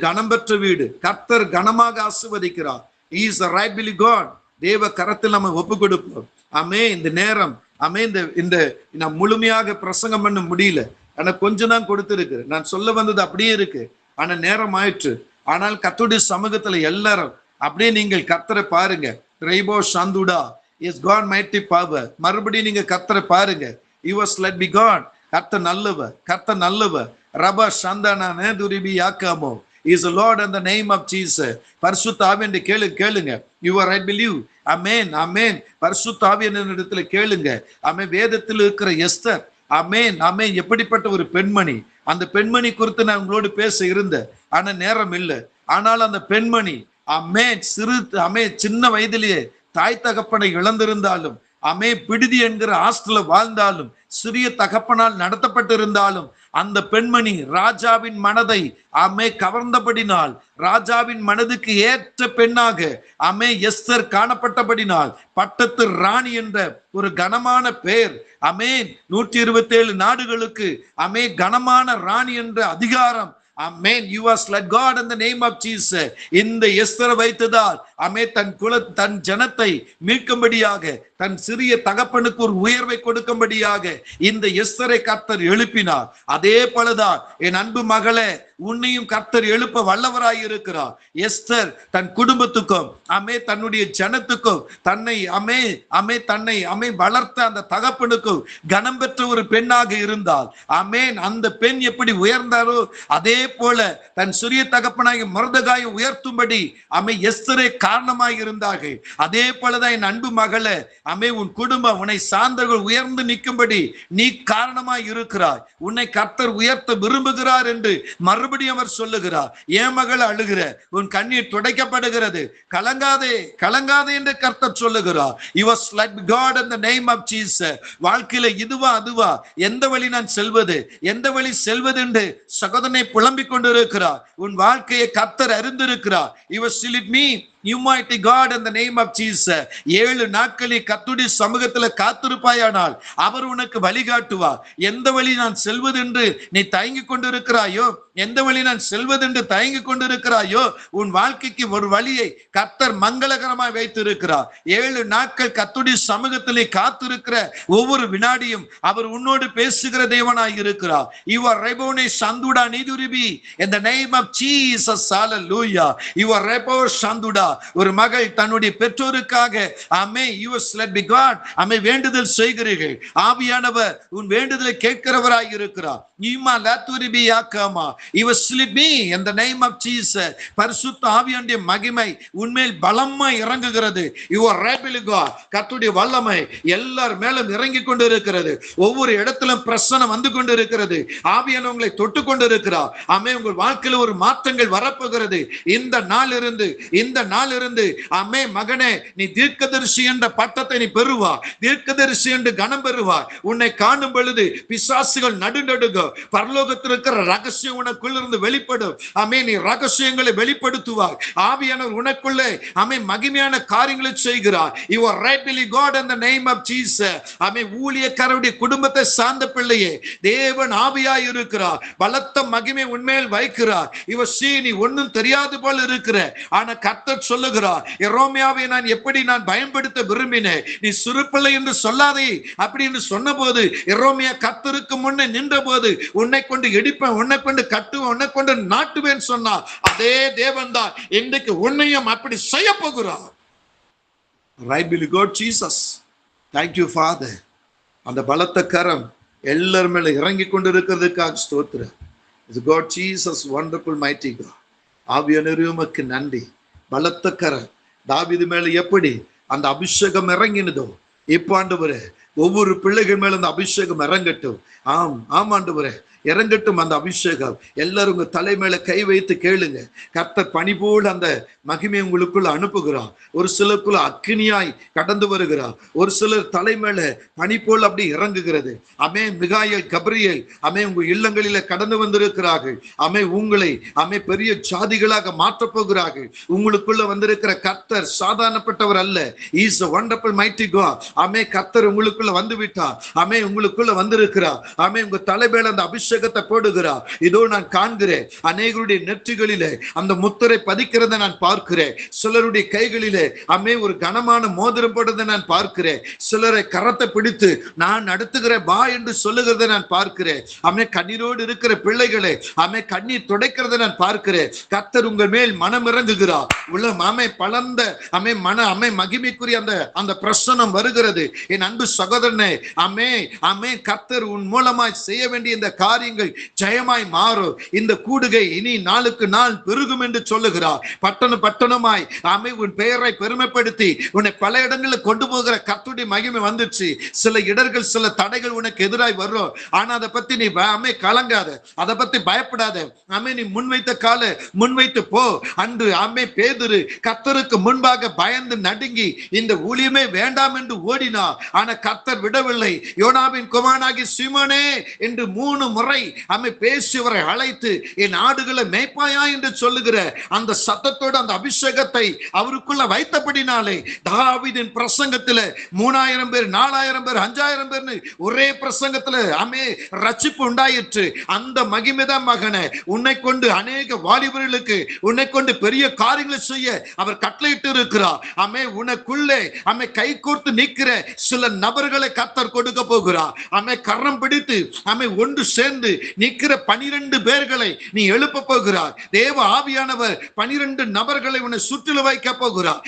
[SPEAKER 2] கனம் பெற்ற வீடு. கர்த்தர் கனமாக ஆசீர்வதிக்கிறார். He is a rightfully God. தேவ கரத்தில் நம்ம ஒப்பு கொடுப்போம். ஆமே. இந்த நேரம் ஆமே, இந்த நான் முழுமையாக பிரசங்கம் பண்ண முடியல, ஆனா கொஞ்சம் தான் கொடுத்திருக்கு. நான் சொல்ல வந்தது அப்படியே இருக்கு, ஆனா நேரம் ஆயிற்று. ஆனால் கர்த்தருடைய சமூகத்துல எல்லாரும் அப்படியே நீங்கள் கர்த்தரை பாருங்க. ரெய்போ சந்துடா இஸ் காட் மைட்டி பவர். மறுபடியும் நீங்க கர்த்தரை பாருங்க. He was let be God. கர்த்தர் நல்லவர், கர்த்தர் நல்லவர். ரபா சந்தானே துரிபி யாக்காமோ is the Lord in the name of Jesus. பரிசுத்த ஆவியனை கேளுங்க. You are I believe. ஆமென், ஆமென். பரிசுத்த ஆவியனின் இடத்துல கேளுங்க. ஆமென். வேதத்தில் இருக்கிற எஸ்தர், ஆமென், ஆமென், எப்படிப்பட்ட ஒரு பெண்மணி. அந்த பெண்மணி குறித்து நான் உங்களோடு பேச இருந்தேன், ஆனா நேரம் இல்லை. ஆனால் அந்த பெண்மணி ஆமென் சின்ன வயதிலேயே தாய் தகப்பனை இழந்திருந்தாலும், பிடிதி என்கிற ஹாஸ்டல்ல வாழ்ந்தாலும், சிறிய தகப்பனால் நடத்தப்பட்டிருந்தாலும், அந்த பெண்மணி ராஜாவின் மனதை கவர்ந்தபடினால், ராஜாவின் மனதுக்கு ஏற்ற பெண்ணாக எஸ்தர் காணப்பட்டபடினால் பட்டத்து ராணி என்ற ஒரு கனமான பெயர், 127 நாடுகளுக்கு கனமான ராணி என்ற அதிகாரம். Amen. You are like God in the name of Jesus. இந்த எஸ்தரை வைத்ததால் தன் ஜனத்தை மீட்கும்படியாக, தன் சிறிய தகப்பனுக்கு ஒரு உயர்வை கொடுக்கும்படியாக இந்த எஸ்தரை கர்த்தர் எழுப்பினார். அதே போலதான் என் அன்பு மகளே, உன்னையும் கர்த்தர் எழுப்ப வல்லவராய் இருக்கிறார். எஸ்தர் தன் குடும்பத்துக்கும் தன்னுடைய ஜனத்துக்கும் தன்னை வளர்த்த அந்த தகப்பனுக்கும் கனம் பெற்ற ஒரு பெண்ணாக இருந்தால், அந்த பெண் எப்படி உயர்ந்தாரோ அதே போல தன் சிறிய தகப்பனாக மொர்தெகாயை உயர்த்தும்படி எஸ்தரை காரணமாக இருந்தார்கள். அதே போலதான் என் அன்பு மகளே, உன் குடும்பம், உன்னை சார்ந்தவர்கள் உயர்ந்து நிற்கும்படி நீ காரணமாய் இருக்கிறாய். உன்னை கர்த்தர் உயர்த்த விரும்புகிறார் என்று மறுபடியும் அவர் சொல்லுகிறார். என் மகள் அழுகிற, உன் கண்ணீர் துடைக்கப்படுகிறது, கலங்காதே கலங்காதே என்று கர்த்தர் சொல்லுகிறார். You was like God in the name of Jesus. வாழ்க்கையில இதுவா அதுவா, எந்த வழி நான் செல்வது, எந்த வழி செல்வது என்று சகோதரனை புலம்பிக் கொண்டிருக்கிறார். உன் வாழ்க்கையை கர்த்தர் அறிந்திருக்கிறார். You was still with me. You mighty God in the name of Jesus. 7 நாட்களில் கர்த்தருடைய சமூகத்தில் காத்திருப்பாயானால் அவர் உனக்கு வழிகாட்டுவார். எந்த வழி நான் செல்வது என்று நீ தயங்கிக் கொண்டிருக்கிறாயோ, எந்த வழி நான் செல்வது என்று தயங்கிக் கொண்டிருக்கிறாயோ, உன் வாழ்க்கைக்கு ஒரு வழியை கர்த்தர் மங்களகரமாய் வைத்திருக்கிறார். 7 நாட்கள் கர்த்தருடைய சமூகத்தில் காத்திருக்கிற ஒவ்வொரு வினாடியும் அவர் உன்னோடு பேசுகிற தேவனாய் இருக்கிறார். You are Rebone Sanduda Niduribi in the name of Jesus. Hallelujah. You are Rebo Sanduda. ஒரு மகள் தன்னுடைய பெற்றோருக்காக வேண்டுதல் செய்கிறீர்கள். ஆவியானவர் உன் வேண்டுதலை கேட்கிறவராய் இருக்கிறார். பரிசுத்த ஆவியானுடைய மகிமை உன்மேல் பலமாய் இறங்குகிறது. கர்த்தருடைய வல்லமை எல்லார் மேலும் இறங்கி கொண்டிருக்கிறது. ஒவ்வொரு இடத்திலும் பிரசன்னம் வந்து கொண்டிருக்கிறது. ஆவியான உங்களை தொட்டு கொண்டிருக்கிறார். உங்கள் வாழ்க்கையில் ஒரு மாற்றங்கள் வரப்போகிறது. இந்த நாளிலிருந்து மகனே, நீ தீர்க்கதரிசி என்ற பட்டத்தை நீ பெறுவாய். தீர்க்கதரிசி என்று கனம் பெறுவாய். உன்னை காணும் பொழுது பிசாசுகள் நடுநடுங்க. பரலோகத்தில் இருக்கிற ரகசியம் உனக்குள்ள இருந்து வெளிப்படும். நீ ரகசியங்களை வெளிப்படுத்துவாய். ஆவியானவர் உனக்குள்ளே மகிமையான காரியங்களை செய்கிறார். You are rightly God in the name of Jesus. ஊழியக்காரருடைய குடும்பத்தை சார்ந்த பிள்ளையே, தேவன் ஆவியாய் இருக்கிறார். பலத்த மகிமை உன்மேல் வைக்கிறார். நீ ஒன்னும் தெரியாது போல இருக்கிற, ஆனா கர்த்தர் சொல்லுகிறார், எரோமியாவை நான் எப்படி பயன்படுத்த விரும்பினேன், நீ சிறுபிள்ளை என்று சொல்லாதே அப்படி என்று சொன்ன போது, எரோமியா கர்த்தருக்கு முன்னே நின்ற போது, உன்னை கொண்டு எடுப்பேன், உன்னை கொண்டு கட்டுவேன், உன்னை கொண்டு நாட்டுவேன் சொன்னார். அதே தேவன் தான் இன்றைக்கு உன்னையும் அப்படி செய்ய போகிறார். Right will God Jesus. Thank you Father. அந்த பலத்த கரம் எல்லார் மேல இறங்கி கொண்டிருக்கிறதுக்காக ஸ்தோத்திரம். Is God Jesus wonderful mighty God. ஆவியானவரே உமக்கு நன்றி. பலத்த கரம் தாவீது மேல எப்படி அந்த அபிஷேகம் இறங்கினதோ, இப்ப ஆண்டவரே ஒவ்வொரு பிள்ளைகள் மேல அந்த அபிஷேகம் இறங்கட்டும். ஆமாண்டவரே, இறங்கட்டும் அந்த அபிஷேகம். எல்லாரும் உங்க தலை மேல கை வைத்து கேளுங்க. கர்த்தர் பனி போல் அந்த மகிமை உங்களுக்குள்ள அனுப்புகிறார். ஒரு சிலருக்குள்ள அக்கினியாய் கடந்து வருகிறார். ஒரு சிலர் தலை மேல பனி போல் அப்படி இறங்குகிறது. மிகாயேல், கபிரியேல் உங்க இல்லங்களில கடந்து வந்திருக்கிறார்கள். உங்களை பெரிய ஜாதிகளாக மாற்ற போகிறார்கள். உங்களுக்குள்ள வந்திருக்கிற கர்த்தர் சாதாரணப்பட்டவர் அல்ல. Is a wonderful mighty God. கர்த்தர் உங்களுக்குள்ள வந்து விட்டார். உங்களுக்குள்ள வந்திருக்கிறார். உங்க தலை மேல அந்த அபிஷேகம் அபிஷேகத்தை போடுகிறார். இதோ நான் காண்கிறேன், அநேகருடைய நெற்றிகளிலே அந்த முத்திரை பதிக்கிறத நான் பார்க்கிறேன். சிலருடைய கைகளிலே ஒரு கனமான மோதிரம் போடுறதை நான் பார்க்கிறேன். சிலரை கரத்தை பிடித்து நான் நடத்துகிறேன் பா என்று சொல்லுகிறதை நான் பார்க்கிறேன். கண்ணீரோடு இருக்கிற பிள்ளைகளை கண்ணீர் துடைக்கிறதை நான் பார்க்கிறேன். கர்த்தர் உங்கள் மேல் மனம் இறங்குகிறார். பலந்த மகிமைக்குரிய அந்த பிரசனம் வருகிறது. என் அன்பு சகோதரனே, கர்த்தர் உன் மூலமாய் செய்ய வேண்டிய இந்த காரியங்கள் ஜெயமாய் மாறும். இந்த கூடுகை இனி நாளுக்கு நாள் பெருகும் என்று சொல்லுகிறார். பட்டணமாய் உன் பெயரை பெருமைப்படுத்தி உன்னை பல இடங்களில் கொண்டு போகிற கர்த்தருடைய மகிமை வந்துச்சு. சில இடர்கள், சில தடைகள் உனக்கு எதிராய் வரும். ஆனா அதை பத்தி நீ கலங்காத, அதை பத்தி பயப்படாத. நீ முன்வைத்த கால முன்வைத்து போ. அன்று பேதுரு கர்த்தருக்கு முன்பாக பயந்து நடுங்கி இந்த ஊழியமே வேண்டாம் என்று ஓடினா. ஆனா கர்த்தர் விடவில்லை. யோனாவின் குமாரனாகிய சீமோனே என்று 3 முறை பேசியவரை அழைத்து என் ஆடுகளை மேய்ப்பாயா என்று சொல்லுகிற அந்த சத்தத்தோடு அந்த அபிஷேகத்தை அவருக்குள்ள வைத்தபடினாலே தாவீதின் பிரசங்கத்துல 3000 பேர், 4000 பேர், 5000 பேர் ஒரே பிரசங்கத்துல ரட்சிப்பு உண்டாயிற்று. அந்த மகிமைதான் மகனே உன்னை கொண்டு அநேக வாலிபர்களுக்கு உன்னை கொண்டு பெரிய காரியங்களை செய்ய அவர் கட்டளையிட்டு இருக்கிறார். உனக்குள்ளே கை கோர்த்து நிற்கிற சில நபர்களை கர்த்தர் கொடுக்க போகிறார். கரம் பிடித்து ஒன்று சேர்ந்து நிற்கிற 12 பேர்களை நீ எழுப்ப போகிறார். தேவ ஆவியானவர் 12 நபர்களை உன்னை சுற்றில வைக்க போகிறார்.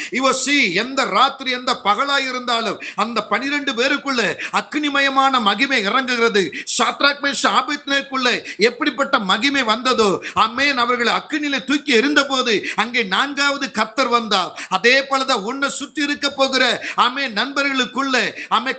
[SPEAKER 2] எந்த ராத்திரி எந்த பகலாய் இருந்தாலும் அந்த 12 பேருக்குள்ள அக்னிமயமான மகிமை இறங்குகிறது. சாத்ராக் மேஷாக் ஆபேத்நேகோக்குள்ள எப்படிப்பட்ட மகிமை வந்ததோ அவர்களை அக்னியிலே தூக்கி எறிந்த போது அங்கே 4வது கர்த்தர் வந்தார். அதே போலதான் உன்னை சுற்றி இருக்க போகிற நண்பர்களுக்குள்ள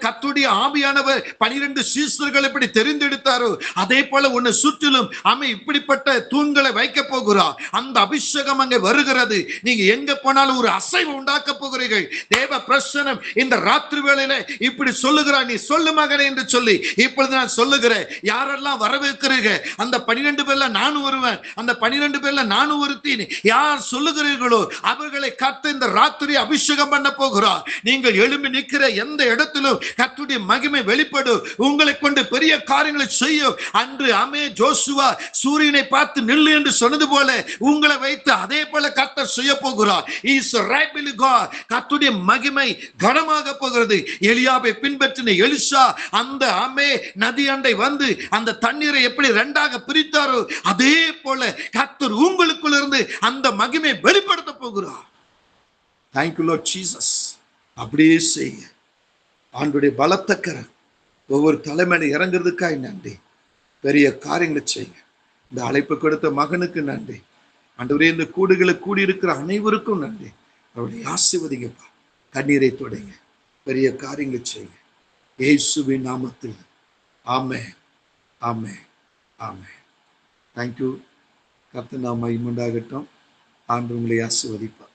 [SPEAKER 2] கர்த்தருடைய ஆவியானவர் 12 சீஷர்கள் எப்படி தெரிந்தெடுத்தாரோ அதே போல உன்னை சுற்றிலும் இப்படிப்பட்ட தூண்களை வைக்க போகிறார். அந்த அபிஷேகம் அங்கே வருகிறது. நீங்க எங்க போனாலும் ஒரு அசைவு உண்டாக்க போகிறீர்கள். தேவ பிரசன்னம் இந்த ராத்திரி வேளையில இப்படி சொல்லுகிறார். நீ சொல்லு மகனே என்று சொல்லி இப்பொழுது நான் சொல்லுகிறேன். யாரெல்லாம் வரவேற்கிறீங்க அந்த 12 பேர்ல நானும் வருவேன், அந்த 12 பேர்ல நானும் ஒருத்தி யார் சொல்லுகிறீர்களோ அவர்களை கர்த்தர் இந்த ராத்திரி அபிஷேகம் பண்ண போகிறார். நீங்கள் எழும்பி நிற்கிற எந்த இடத்திலும் கர்த்தருடைய மகிமை வெளிப்படும். உங்களை கொண்டு பெரிய காரியங்களை செய்யும். அன்று ஜோசுவா சூரியனை பார்த்து நில்லு என்று சொன்னது போல உங்களை வைத்து அதே போல கர்த்தர் செய்ய போகிறார். கர்த்தருடைய மகிமை கனமாக போகிறது. எலியாவை பின்பற்றின எலிசா அந்த நதி அண்டை வந்து அந்த தண்ணீரை எப்படி 2ஆக பிரித்தாரோ அதே போல கர்த்தர் உங்களுக்குள்ள இருந்து அந்த மகிமை வெளிப்படுத்த போகிறார். Thank you Lord Jesus. அப்படியே செய்ய ஆண்டவருடைய பலத்த கரம் ஒவ்வொரு தலைமையில இறங்குறதுக்காய் நன்றி. பெரிய காரியங்களை செய்ய இந்த அழைப்பு கொடுத்த மகனுக்கு நன்றி. ஆண்டவரே இந்த கூடுகளை கூடியிருக்கிற அனைவருக்கும் நன்றி. அவருடைய ஆசீர்வதிங்கப்பா. கண்ணீரை தொடங்க, பெரிய காரியங்களை செய்ய இயேசுவின் நாமத்தில். ஆமென், ஆமென், ஆமென். தேங்க்யூ. கர்த்தர் நாம மகிமையுண்டாகட்டும். ஆண்டவர் உங்களை ஆசீர்வதிப்பார்.